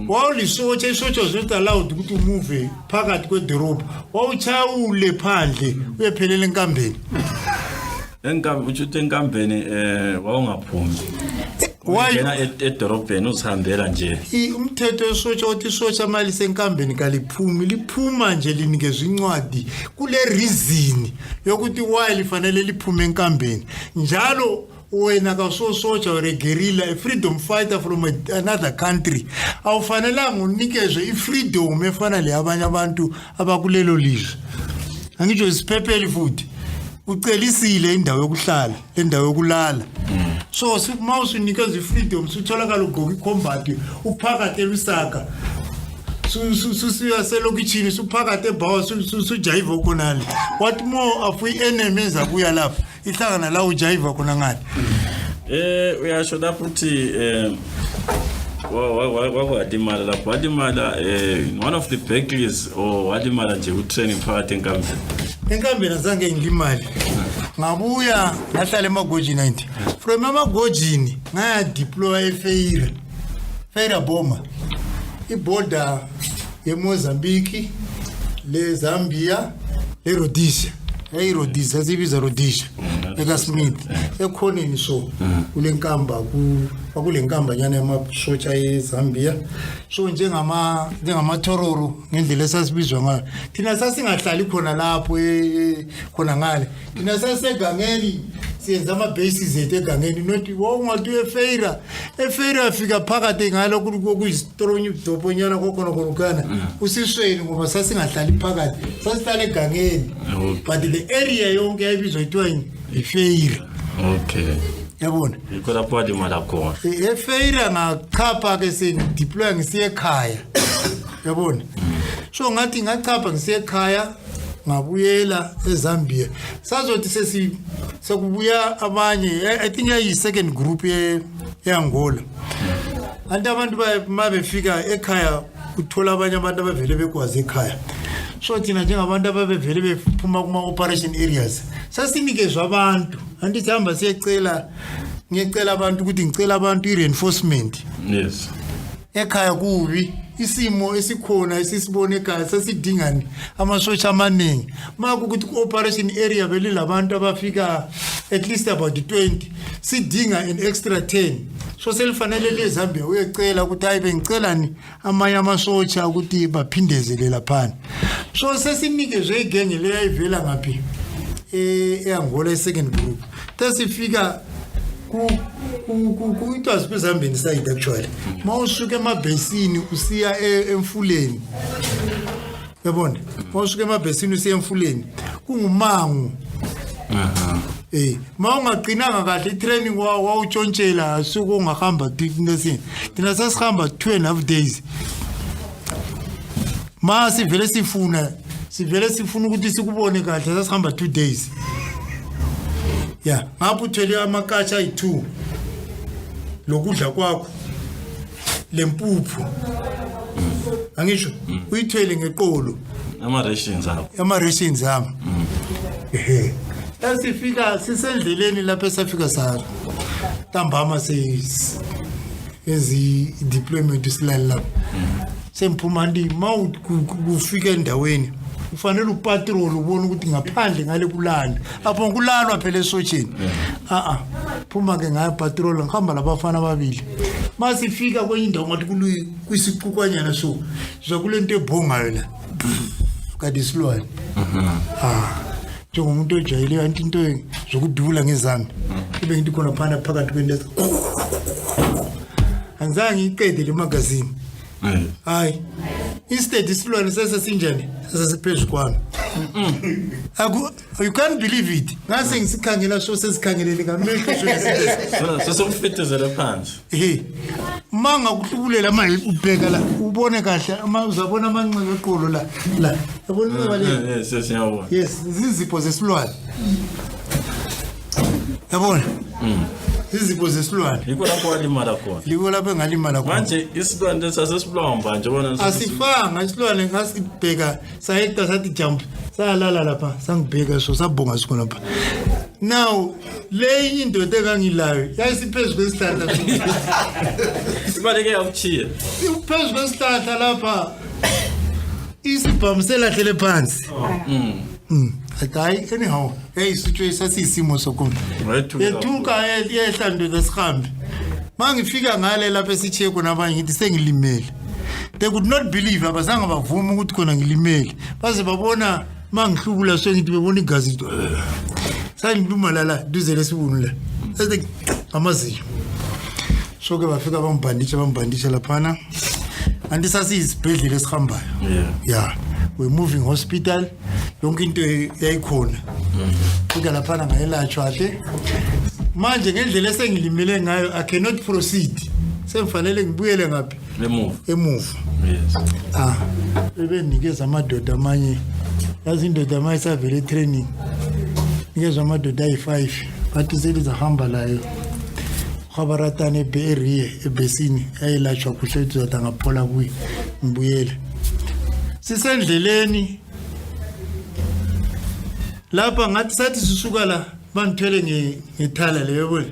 wawulisotsha isotsha zot allowed ukuthi umove phakathi kwedrobha wawuchawule phandle uyephelela enkambeni uthi enkambeni wawungaphumi wayena edorobheni uzihambela nje umthetho wesotsha uthi isotsha mali senkambeni kaliphumi liphuma nje linikezwe incwadi kule reason yokuthi why lifanele liphume enkambeni njalo wena kasosotsha or a guerrilla a freedom fighter from another country awufanelanga unikezwe ifreedom efana le abanye abantu abakulelo lizwe angitsho isiphepheli futhi ucelisile indawo yokuhlala lendawo yokulala so mouse unikeza ifreedom sutholakala ugoga icombat uphakathi elusaka susiya selokitchini suphakathi ebawa sujayiva khonale what more afuyi enemies abuya lapha ihlangana la ujayiva khona ngani uyasho lapho uthi wawadimala lapho wadimala one of the bakeries or wadimala nje utraining phakathi enkambeni azange ngilimali ngabuya ngahlala emagojini 90 from emagojini ngaya deploy eFeira Boma iborder yeMozambique leZambia leRhodesia Rhodesia sibiza Rhodesia ekaSmith ekhoneni so kulenkamba kulenkamba nyana yamasotsha eZambia so njengama Tororo ngendlela esasibizwa ngayo thina sasingahlali khona lapho khona ngale thina sasegangeni siyenza ama bases ethu egangeni nothi wongathi eFeira afika phakathi ngalo kuyisitoronyi dobonyana kokhona khona usisweni ngoba sasingahlali phakathi sasihlala egangeni but the area yonke yayibizwa ithiwa iFeira okay yabona ikho lapho wadimala khona eFeira ngachapha ke sengideploy ngisiye ekhaya yabona so ngathi ngachapha ngisiye ekhaya ngabuyela eZambia sazothi sekubuya abanye I think ayi second group eAngola abantu mabefika ekhaya uthola abanye abantu abavele bekwazi ekhaya so thina njengabantu abavele bephuma kuma operation areas sasinikezwe abantu anti sihamba ngiyecela abantu ukuthi ngicela abantu i-reinforcement Yes. ekhaya kubi isimo esikhona esisibone ekhaya sesidingani amasosha amaningi maku ukuthi ku-operation area belilabantu abafika at least about 20 sidinga an extra 10 so selifanele leZambia uyecela ukuthi hayi bengicelani amanye amasosha ukuthi baphindezele laphana so sesinikezwe igenge leyayivela ngaphi eAngola second group tasifika ku it was eZambia side actually mawusuka emabhesini usiya emfuleni yabona mawusuka emabhesini usiya emfuleni kungumango mawungaqinanga kahle itraining wawutshontshela suku ongahamba thina sasihamba 2.5 days sivele sifuna ukuthi sikubone kahle sasihamba 2 days ngapho uthwele amakatsha ayi2 lokudla kwakho lempuphu angisho uyithwele ngeqolo ama-rations ami sifika sisendleleni lapho esafika sala ntambama ezi-deployment silali lapho semphuma kufika endaweni ufanele upatrol ubone ukuthi ngaphandle ngale kulanda apho kulalwa phela esotsheni phuma ke ngayo patrol ngihamba labafana ababili masifika kwenye indawo ngathi kuyisiqukwanyana so kulento ebhongayo la kade silwane njengomuntu ojayele anti into zokudubula ngezandla ibe ngithi khona phakathi kwendeza angizange iqede le magazine hayi instead isilwane sesinjani sesiphezulu kwami you can't believe it ngase ngisikhangela so sesikhangelele ngamehlo so sokufitezela phansi manga kuhlubulela manje ubheka la ubone kahle uzabona amanqe eqolo la yabona wale yes izipho zesilwane yabona izipho zesilwane yiko lapho walimala khona liko lapho engalimala khona manje isilwane lesasesibulawa nje bona asifanga isilwane ngasibheka sayekta sathi jump salala lapha sangibheka so sabonga sikhona lapha now le indoda engangilayo yayisiphezulu kwesihlahla sibaleke yakuchiya iphezulu kwesihlahla lapha isibhamu selahlele phansi hayi anyhow situation sasiyisimo sokona yethuka yehlandwe lesihambi mangifika ngale lapha esichiye khona abanye ngithi sengilimele they could not believe abazange bavuma ukuthi khona ngilimele baze babona mangihlubula so ngithi bebona igazi sangiduma la duze lesibunu la sathi amaziyo so ke bafika bambandisha laphana anti sasiyisibhedlela esihambayo we're moving hospital yonke into yayikhona fika laphana ngayelatshwa hle manje ngendlela esengilimele ngayo I cannot proceed semfanele ngibuyele ngaphi emuva bebenikeza amadoda amanye yazi indoda amanye savele training nikezwe amadoda ayi5 bathi selizahamba layo khabaratane ebesini ayelatshwa kuhle uzoda ngaphola kuyi ngibuyele sisendleleni lapha ngathi sathi sisuka la bangithwele ngethala leyo bona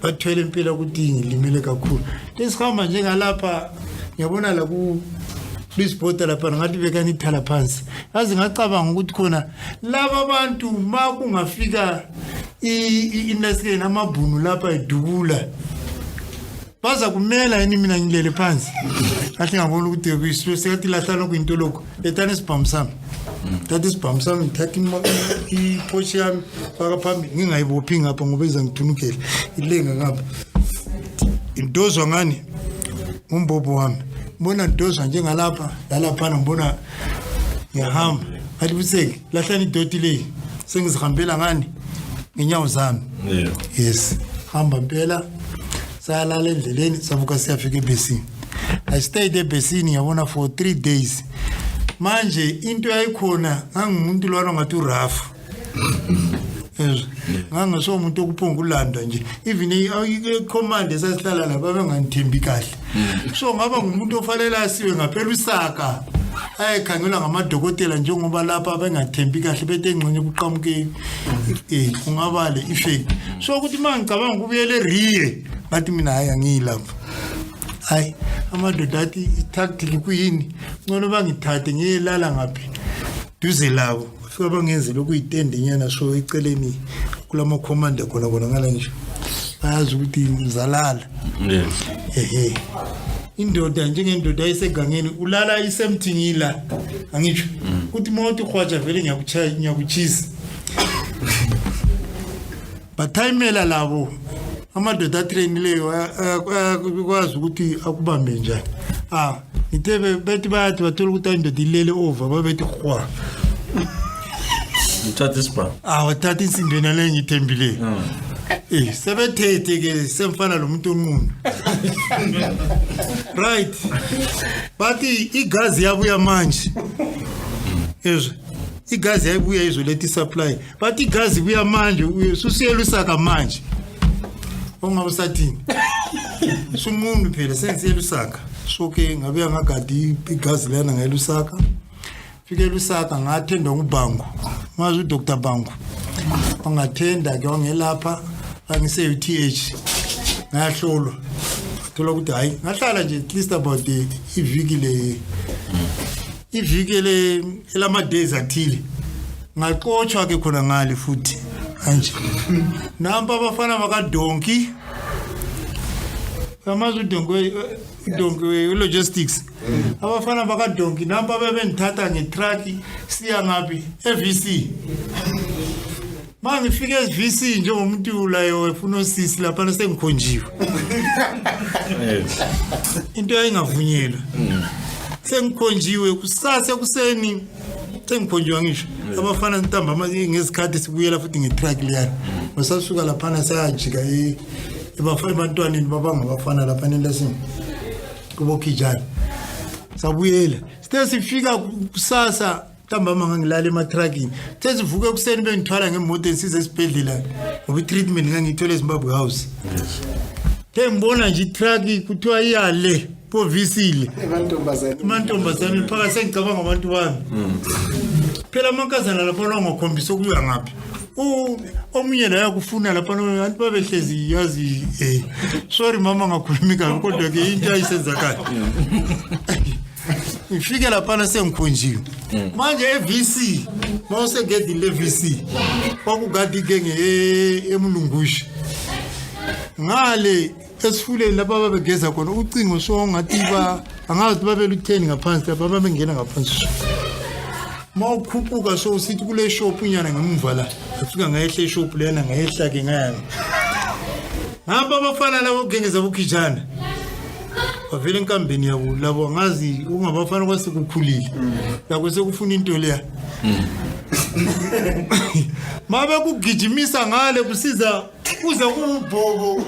bathwele impilo ukuthi ngilimele kakhulu lesihamba njengalapha ngiyabona la ku please bother lapha ngathi bekani ithala phansi yazi ngacabanga ukuthi khona laba abantu makungafika inesike namabhunu lapha edubula baza kumela yini mina ngilele phansi kahle ngabona ukuthi kuyisilo sekathi lahlana kuyinto lokho lethana isibhamu sami that is bhamu sami ngithatha iphoshe yami faka phambili ngingayibophi ngapha ngoba izangithunukele ilenga ngapha indozwa ngani umbobho wami mbona ndozwa njengalapha lalaphana ngibona ngiyahamba athi buseki lahlani idoti leyi sengizihambela ngani ngenyawo zami yes hamba impela salala endleleni savuka siyafika ebhesini I stayed ebhesini yabona for 3 days manje into yayikhona ngangumuntu lwana ngathi urafu ngangaso umuntu okuphonga ulanda nje even i-command esasihlala lapha bengangithembi kahle so ngaba ngumuntu ofanele asiwe ngaphela usaka ayekhangelwa ngamadokotela njengoba lapha bengathembi kahle bethe engxenye kuqhamuke kungaba le effect so ukuthi mangicabanga ukubuyele riye bathi mina hayi angiyilapha hayi amadoda athi i-tactic kuyini ngcono bangithathe ngiyelala ngaphi duze labo fika bangenze lokuyitende nyana so eceleni kulama command khona ngala nje bayazi ukuthi ngizalala indoda njengendoda ayisegangeni ulala isemthingila angitsho ukuthi mawuthi khwaja vele ngiyakuchisa bathayimela labo amadoda trainileyo akwazi ukuthi akubambe njani ngithe bethi bathi bathola ukuthi indoda ilele over babethi khwa uthatha isibha wathatha insindweni le ngithembileyo sebethethe ke semfana lo muntu onqunu right bathi igazi yabuya manje yezwa igazi yabuya izoletha supply bathi igazi buya manje ususiyela usaka manje ongabe sathini sumuntu phela sensiyela usaka so ke ngabe ngagadi igazi lana ngayela usaka fikela usaka ngathenda ngubangu mazi uDr Bangu bangathenda ke wangelapha angise UTH ngahlolwa thola ukuthi hayi ngahlala nje at least about iviki le elama days athile ngaqothwa ke khona ngale futhi kanje namba abafana bakadonki amazi udonki logistics abafana bakadonki namba bebengithatha ngetruck siya ngapi eVC mangifike eVC njengomuntu layo efuna usisi lapha sengikhonjiwe into ayingavunyelwa sengikhonjiwe kusasa ekuseni sengikhonjiwe ngisho abafana ntamba ngezikhathi sibuyela futhi ngetruck liyana basasuka lapha sayajika ebafana abantwaneni babangabafana lapha nendasini kubokhijana sabuyela sifika kusasa ntambama ngangilala ematruckini sivuke ekuseni bengithwala ngemoto ensiza esibhedlela ngoba treatment ngangithola eZimbabwe House ngibona nje itruck kuthiwa iyale povisile amantombazane phakathi sengicabanga abantu bami phela amankazana lapha ngokhombisa ukuya ngaphi omunye la yakufuna lapha abantu babehlezi yazi sorry mama ngakhulumi kabi kodwa ke into ayisenzakala ngifike lapha sengikhonjiwe manje eVC mawusegedile eVC kwakugadi ke emlungusha ngale esifuleni lapha babegeza khona ucingo so ngathi angazi babelu 10 ngaphansi lapha babengena ngaphansi mawukhuphuka so usithi kule shop unyana ngemuva la ufika ngayehle shop lena ngayehla ke ngayami ngapha abafana labo kugengeza bukhijana bavele enkambeni yabo labo ngazi ungabafana kwasekukhulile yakho sekufuna into leya mabe kugijimisa ngale kusiza kuza kubhobo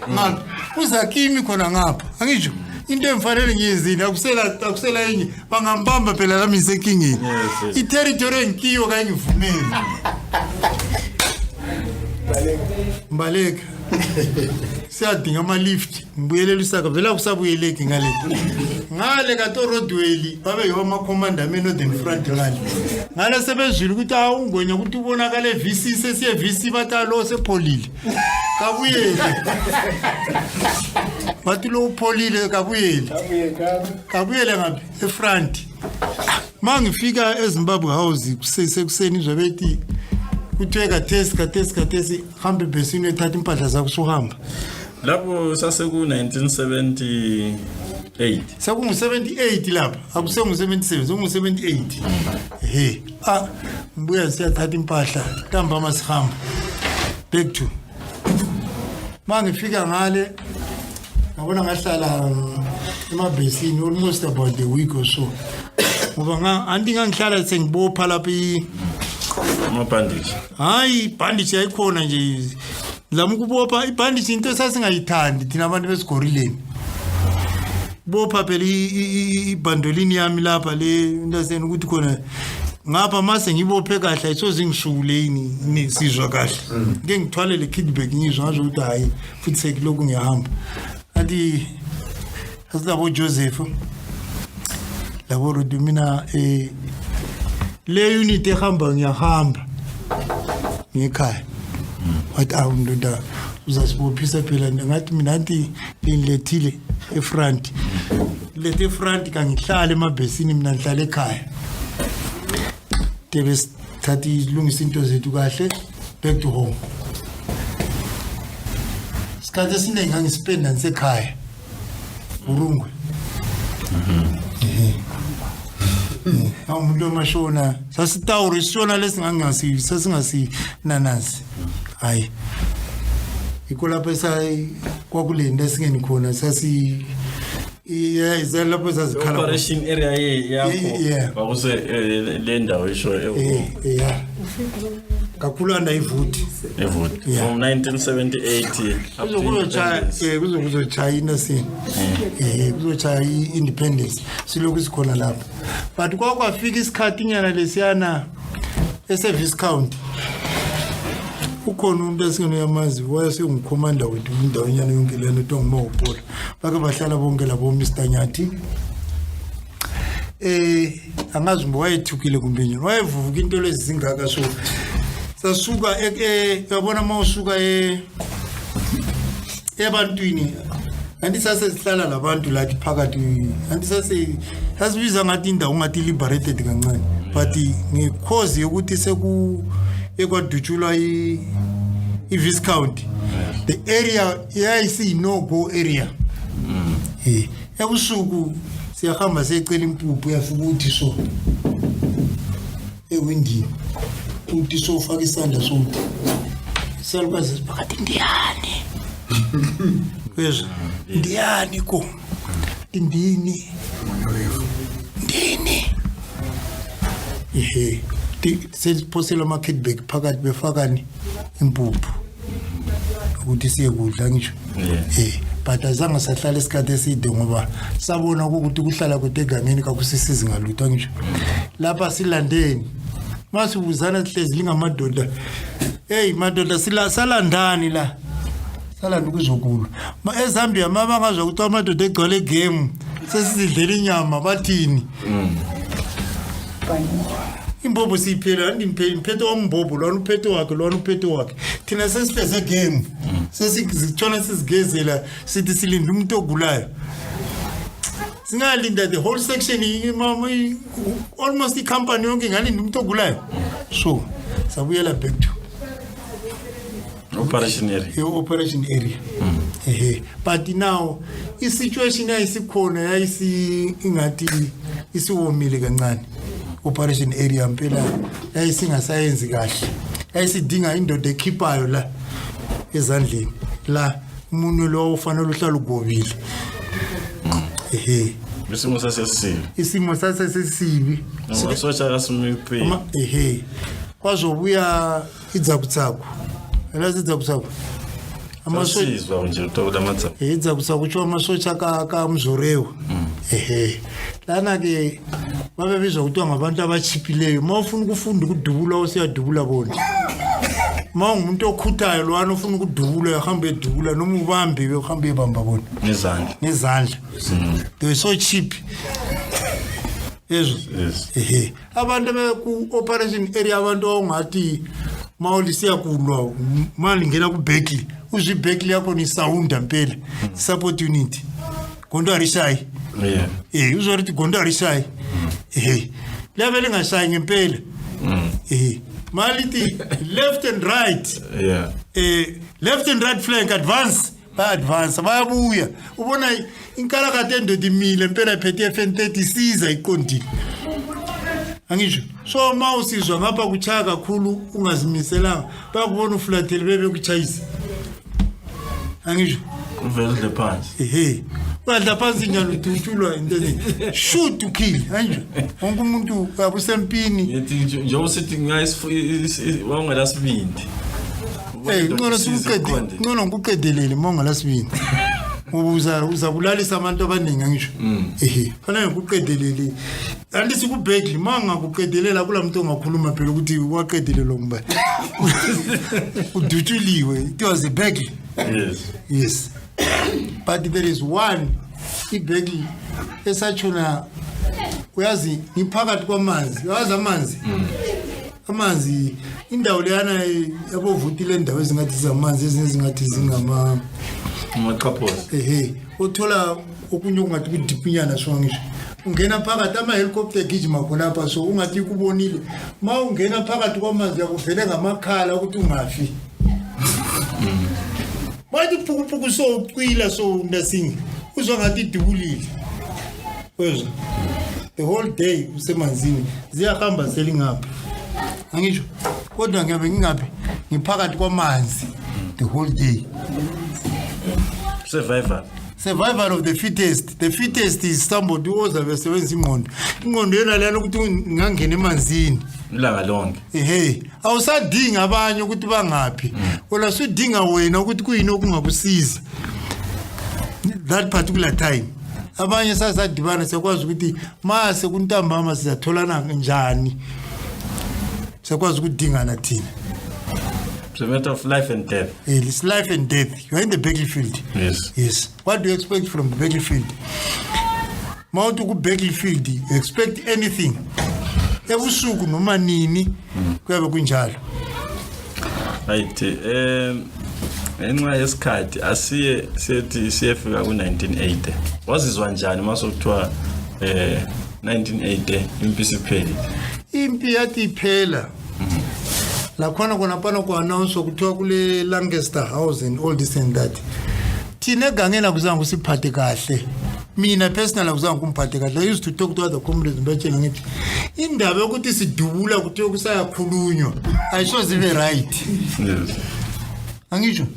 ngapha kuza kimi khona ngapha angisho into emfanele ngiyizini akusela enye bangambamba phela lami isenkingeni i-territory enkiyo kanye ngivumeli mbaleka siyadinga ama-lift ngibuyelela usaka vele akusabuyeleki ngale kato Rodwell babe yiwo amakhomanda ame-Northern Front ngale sebezwile ukuthi ungwenya ukuthi ubonakale eVC sesiye VC batalo sepholile kabuyele bathi lo upholile kabuyele ngaphi eFront mangifika eZimbabwe House kusekuseni izwe bethi kuthiwe kathesi hambe besini ethatha impahla zakho suhamba lapho saseku 1978 sakungu 78 lapha akusengu 77 sokungu 78 mbuya siyathatha impahla ntambama sihamba back to mangifika ngale ngabona ngahlala emabhesini almost about a week or so ngoba antingangihlala sengibopha lapha amabhandage hayi bandage ayikhona nje lami kubopha ibandage into sasingayithandi thina abantu besigorileni bopha phela ibandolini yami lapha le into seni ukuthi khona ngapha mase ngibophe kahle ayisoze ngishuleni nisizwa kahle ngeke ngithwale le kickback ngizwa ngazo ukuthi hayi futhi sekuloko ngiyahamba kanti asilabo Joseph labo Rudu mina le unit ehamba ngiyahamba ngekhaya wathi awundoda uzasibophisa phela ngathi mina anti ngilethile efront lethe efront kangihlala emabhesini mina ngihlala ekhaya tebe thathi ilungisa into zethu kahle back to home sikhathi esiningi ngangispenda ngisekhaya Burungwe umuntu omashona sasitawuri sishona lesingangasi sasingasi nanasi hayi ikolapha esayi kwakulenda esingeni khona sasi izalapho sazikhala operation area yakho bakuse le ndawo isho yeah kakhulu andayivuti from 1978 kuzochaya inasini kuzochaya independence silokhu sikhona lapho but kwakwafika isikhathi inyana lesiyana eservice county ukhona umuntu esingenoyamazi wayesengumkhomanda wethu indawo inyana yonke lena uTongumawupola bake bahlala bonke labo Mr Nyathi angazi mbo wayethukile kumbe nyoni wayevuka into lezingaka so sasuka yabona mawusuka ebantwini anti sase sihlala labantu lathi phakathi anti sasibiza ngathi indawo ngathi liberated kancane but ngekhozi ukuthi ekwadutshulwa i-Viscount the area yayisi no go area ebusuku siyahamba siyecela impuphu yafika uthi so ewindini uthi so ufaka isandla sokuthi salukwazi siphakathi ndiyani wezwa ndiyani ko ndini sesiphosela ama-kitback phakathi befakani impuphu ukuthi siyekudla ngisho but azange sahlala isikhathi eside ngoba sabona ukuthi kuhlala kwethu egangeni kakusisizi ngalutho ngisho lapha silandeni masibuzana sihlezi lingamadoda madoda salandani la salanda ukuzokula eZambia mabangazwa ukuthi amadoda egcwele game sesizidlela inyama bathini imbobo siphela ndimphetho wombobo lwana uphetho wakhe thina sesihleze game sesizitshona sizigezela sithi silinda umuntu ogulayo singalinda the whole section almost i-company yonke ingalinda umuntu ogulayo so sabuyela back to operation area but now i-situation yayisikhona ingathi isiwomile kancane operation area mpela yayisingasayenzi kahle yayisidinga indoda ekhiphayo la ezandleni la umuntu lo ufanele uhlala ugobile isimo sasesibi socha kasimiphi kwazobuya idzakutsaku elazi idzakutsaku amasizwa nje utokuda matsaku idzakutsaku cho amasocha ka Mzorewa lana ke babebizwa ukuthi ngabantu abachipileyo mawufuna ukufunda ukudubula usiyadubula bona mawungumuntu okhuthayo lwana ufuna ukudubula uhamba edubula noma ubambe uhamba ebamba bona nezandla they so cheap yes abantu beku operation area abantu ongathi mawuli siyakulwa mali ngena ku Berkeley uzwi Berkeley yakho ni sound mpela support unit gondo arishayi uzorithi gondo arishayi level ngashayi ngempela malithi left and right left and right flank advance bayabuya ubona inkalakade endoda imile impela iphethe FN30 siza iqondile angisho so mawusizwa ngapha kuchaya kakhulu ungazimiselanga bakubona uflathele bebe kuchayisa angisho uvele phansi wadla phansi njalo uthulwa intweni shoot to kill angisho wonke umuntu abusempini nje usithi wangalasibindi ngcono ukuqedelele mongalasibindi uzabulalisa abantu abaningi angisho fanele ukuqedelele andithi kuBegley manga kuqedelela kula muntu ongakhuluma phela ukuthi waqedele lo ngba udutshuliwe it was a Begley. Yes but there is one iBegley esachona uyazi iphakathi kwamanzi yazi amanzi indawo leyana yabovutile indawo ezingathi zamanzi ezingathi zingama amaqhaphozi uthola okunye ungathi kudipinyana so ngisho ungena phakathi ama helicopter gijima khona lapha so ungathi kubonile ma ungena phakathi kwamanzi yakuvele ngamakhala ukuthi ungafi bathi phukupuku so uqila so ndasingi uzwa ngathi dibulile wezwa the whole day usemanzini ziyahamba selingapha angisho kodwa ngiyabe ngingaphi ngiphakathi kwamanzi the whole day. Survival of the fittest. The fittest is somebody who ozabe sebenza ingqondo yena lana ukuthi ngangena emanzini ilanga lonke awusadinga abanye ukuthi bangaphi wena sudinga wena ukuthi kuyini okungakusiza that particular time. Abanye sasadibana sekwazi ukuthi mase kuntambama sizatholana njani sekwazi ukudingana thina. It's a matter of life and death. It's life and death. You are in the battlefield. Yes. What do you expect from the battlefield? Mount to go battlefield, you expect anything. Ebusuku noma nini kuyabe kunjalo. Right. Enxa yesikhathi asiye sethi siyefika ku1980. Wazizwa njani masokuthiwa 1980 impi sipheli? Impi yathi iphela. La khona pana ku announce ukuthiwa kule Lancaster House and all this and that. Thina gangena kuzange usiphathe kahle. Mina personally kuzange kumphathe kahle. I used to talk to other comrades betshela ngithi indaba yokuthi sidubula ukuthi kusayakhulunywa ayishoze ibe right. Yes. Angisho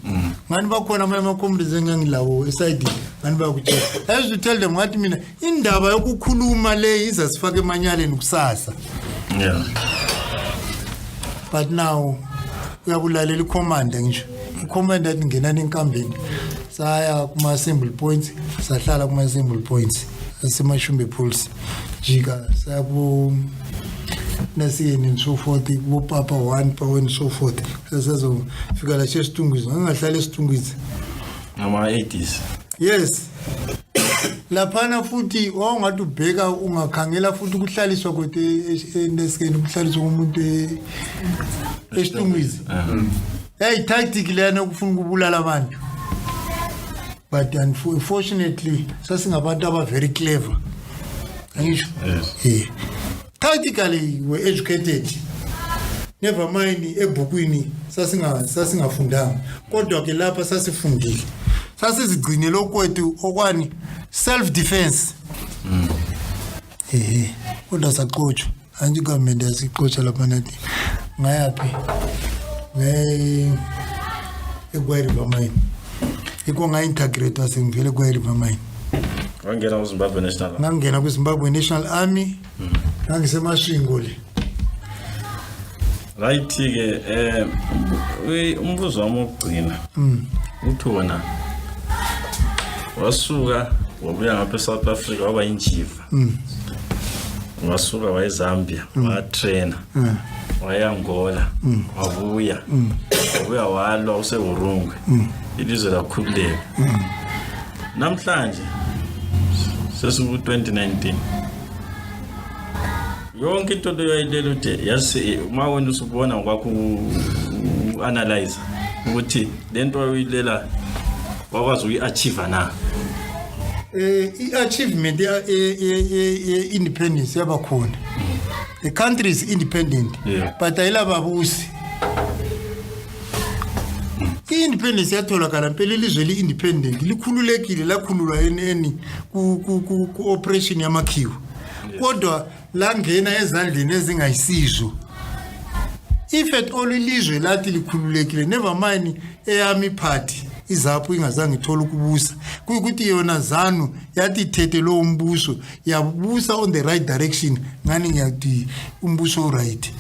ngani bakhona ama comrades engangilawo eside ngani bakutshela. I used to tell them ngathi mina indaba yokukhuluma le izasifaka emanyaleni kusasa. Yeah. But now uyabulalela icommand ngisho icommand athi ngena nenkambeni saya kuma assembly points sahlala kuma assembly points asemashumbe pulse jika sabu nasiyeni and so forth wo papa 1 power and so forth sasazo fika la chesitungwizi ngangahlala esitungwizi ngama 80s. Yes laphana futhi wangathi ubheka ungakhangela futhi ukuhlaliswa kwethe enesikeni ukuhlaliswa komuntu esitungwizi tactic lena ukufuna ukubulala abantu but unfortunately sasingabantu aba very clever angisho tactically we educated never mind ebhukwini sasingafundanga kodwa ke lapha sasifundile sasizigcinele okwethu okwani self defense kodwa saqotshwa anje government yasiqotsha lapha nathi ngayapi eGwayriver mine iko nga-integrate wasengivele eGwayriver mine wangena kuZimbabwe National Army. Ngangena kuZimbabwe National Army ngangisemashingo le. Right ke umbuzo wami ogcina uthi wona wasuka wabuya ngapha eSouth Africa waba injiva wasuka waye Zambia watrainer waya Angola wabuya walwa useHurungwe ilizwe lakhululeka namhlanje sesiku 2019 yonke into leyo uthi yasi uma wena usubona ngokwakho analyze ukuthi lento oyilela wakwazi uyiachieve na i-achievement independence yabakhona. The country is independent, but ayilababusi. I-independence yatholakala mpela ilizwe li-independent likhululekile lakhululwa eni ku-operation yamakhiwo kodwa langena ezandleni ezingayisizo. If at all ilizwe lathi likhululekile never mind eyami party izapho ingazange ithola ukubusa kuyikuthi yona ZANU yathi ithethe lo umbuso yabusa on the right direction ngani ngiyathi umbuso right.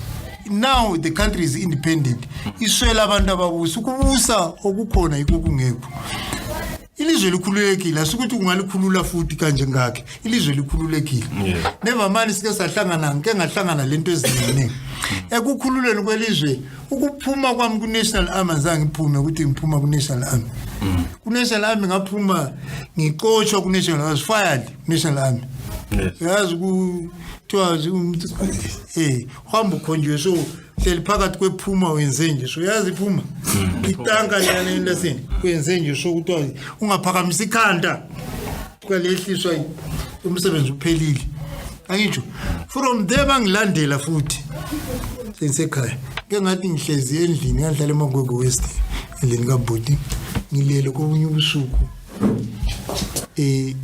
Now the country is independent. Iswela abantu ababusa ukubusa okukhona ikukungekho. ilizwe likhululekile asukuthi ungalikhulula futhi kanje ngakhe ilizwe likhululekile never mind sike sahlangana ngeke ngahlangana lento eziningi ekukhululweni kwelizwe ukuphuma kwami ku National Army azange ngiphume ukuthi ngiphuma ku National Army ku National Army ngaphuma ngiqoshwa ku National Army fired National Army yazi ku hamba ukhonjwe so hleli phakathi kwephuma wenze nje so yazi iphuma itanka lana endasini wenze nje so kuthiwa ungaphakamisa ikhanda kwalehliswa umsebenzi uphelile angisho from there bangilandela futhi sensekhaya ke ngathi ngihlezi endlini ngadlala eMagwego West endlini kaBhoti ngilele kobunye ubusuku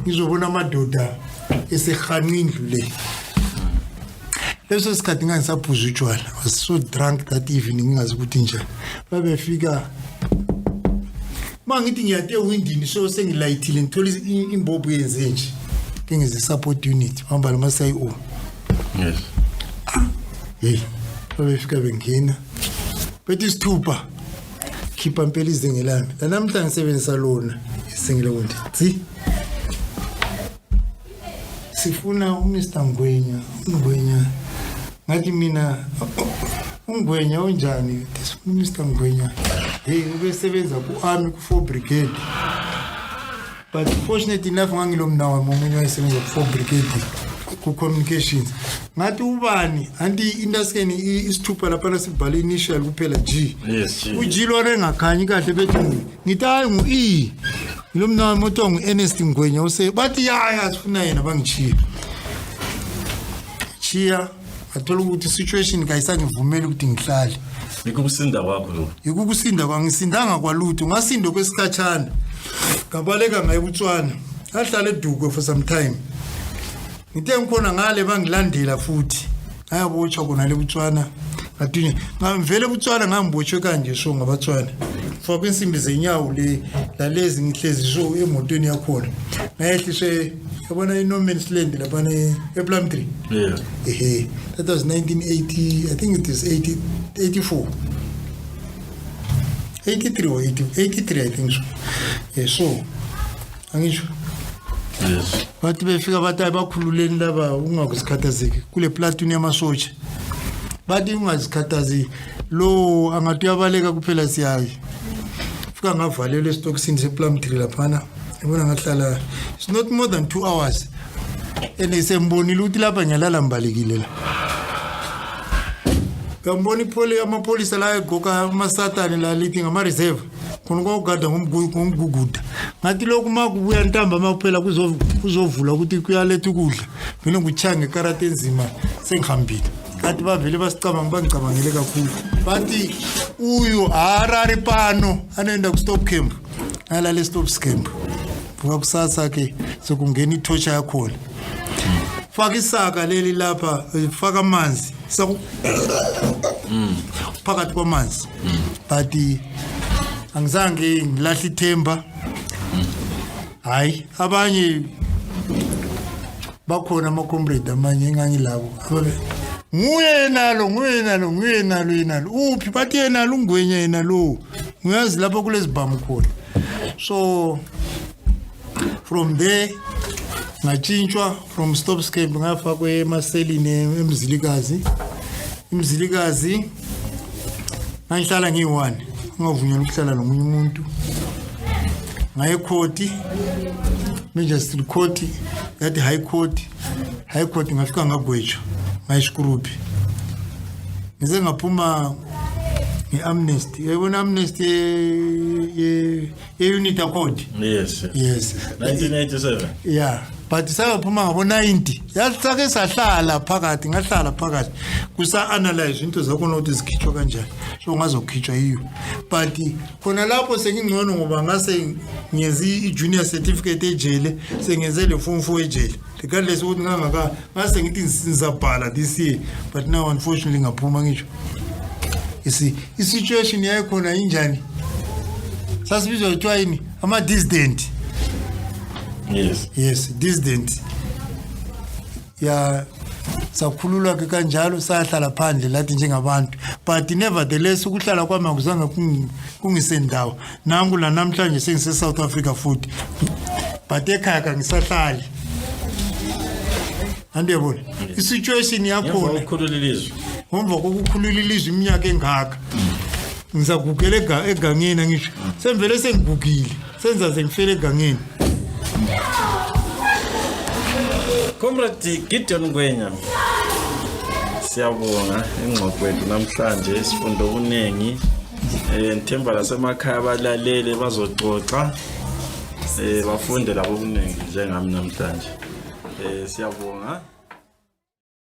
ngizobona amadoda esehanqa indlu le leso sikhathi ngangisaphuza utshwala I was so drunk that evening ngingazi ukuthi njani babefika mangithi ngiyate windini so sengilayithile ngithola imbobho yenze nje ngeze support unit hamba lo masayi o yes babefika bengena bethi isithupha khipha impela izengelana namhla ngisebenzisa lona isengele ukuthi sifuna uMr Ngwenya ngathi mina uNgwenya unjani sifuna uMr Ngwenya ubesebenza ku army ku 4 brigade but fortunately enough ngangilomna wami omunye wayesebenza ku 4 brigade ku communications ngathi ubani anti industry isithupha lapha nasibhala initial kuphela G ujilo rengakhanyi kahle bethi ngithi hayi ngu ngilomna wami otongu Ernest Ngwenya use bathi ya sifuna yena bangichiya athola ukuthi situation kayisangivumeli ukuthi ngihlale ikukusinda kwakho lo ikukusinda kwangisindanga kwalutho ngasindo kwesikhatshana ngabaleka ngaye uTswana ahlala eduko for some time ngithe ngikhona ngale bangilandela futhi ayabotsha kona le uTswana ngathi ngamvele uTswana ngambotshwe kanje so ngabaTswana for kwensimbi zenyawo le lalezi ngihlezi so emotweni yakhona ngayehliswe yabona iNorman's Land lapha ePlumtree that was 1980 I think it is 84 83 or 83 I think so so angisho bathi befika bathi abakhululeni laba ungakusikhathazeki kule platoon yamasotsha bathi ungazikhathazi lo angathi uyabaleka kuphela siyayi fika ngavalelwe estocksini sePlumtree laphana ebona ngahlala it's not more than 2 hours enesembonile ukuthi lapha ngiyalala mbalekile la ngamboni amapolisa la egqoka amasatani la lithi ngama reserve khona kwagada ngomguguda ngathi lokhu makubuya ntamba makuphela kuzovula ukuthi kuyaletha ukudla mina ngichange karate enzima sengihambile kathi bavele basicabanga bangicabangele kakhulu bathi uyu harari pano anenda ku stop camp alale stop camp vuka kusasa ke sokungena ithotsha yakhona faka isaka leli lapha faka amanzi phakathi kwamanzi bathi angizange ngilahla ithemba hayi abanye bakhona ama comrade amanye engangilabo nguye nalo uphi bathi yena uNgwenya yena lo uyazi lapha kulezibhamu khona so from there ngachintshwa from stop camp ngafakwe emaselini emzilikazi imzilikazi ngihlala ngi1 ngavunyelwa ukuhlala nomunye umuntu ngaye court Magistrate Court yathi High Court ngafika ngagwetshwa ngayishikurupi ngize ngaphuma ngeamnesty yayibona amnesty ye-unit accord yes 1987 yeah but sabaphuma ngabo 90 yasake sahlala phakathi ngahlala phakathi kusa analyze into zakho nokuthi zikhitshwa kanjani so ngazokhitshwa yiyo but khona lapho sengingcono ngoba ngase ngiyenzi i-junior certificate ejele sengenze le form 4 ejele regardless ukuthi ngase ngithi ngizabhala this year but now unfortunately ngaphuma ngisho i-situation yayikhona injani sasibizwa kuthiwa yini ama-dissident yes dissident ya sakhululwa ke kanjalo sahlala phandle lathi njengabantu but nevertheless ukuhlala kwami akuzange kungisendawo nangu la namhlanje sengise South Africa futhi but ekhaya ngisahlali andiyabona isituation yakho umva kokukhulula ilizwe iminyaka engaka ngizagugela egangeni ngisho semvele sengigugile senza sengifele egangeni. Comrade Gideon Ngwenya, siyabonga ingxoxo yethu namhlanje isifundo okuningi ngithemba lasemakhaya abalalele bazoxoxa bafunde labo okuningi njengami namhlanje. Siyabonga.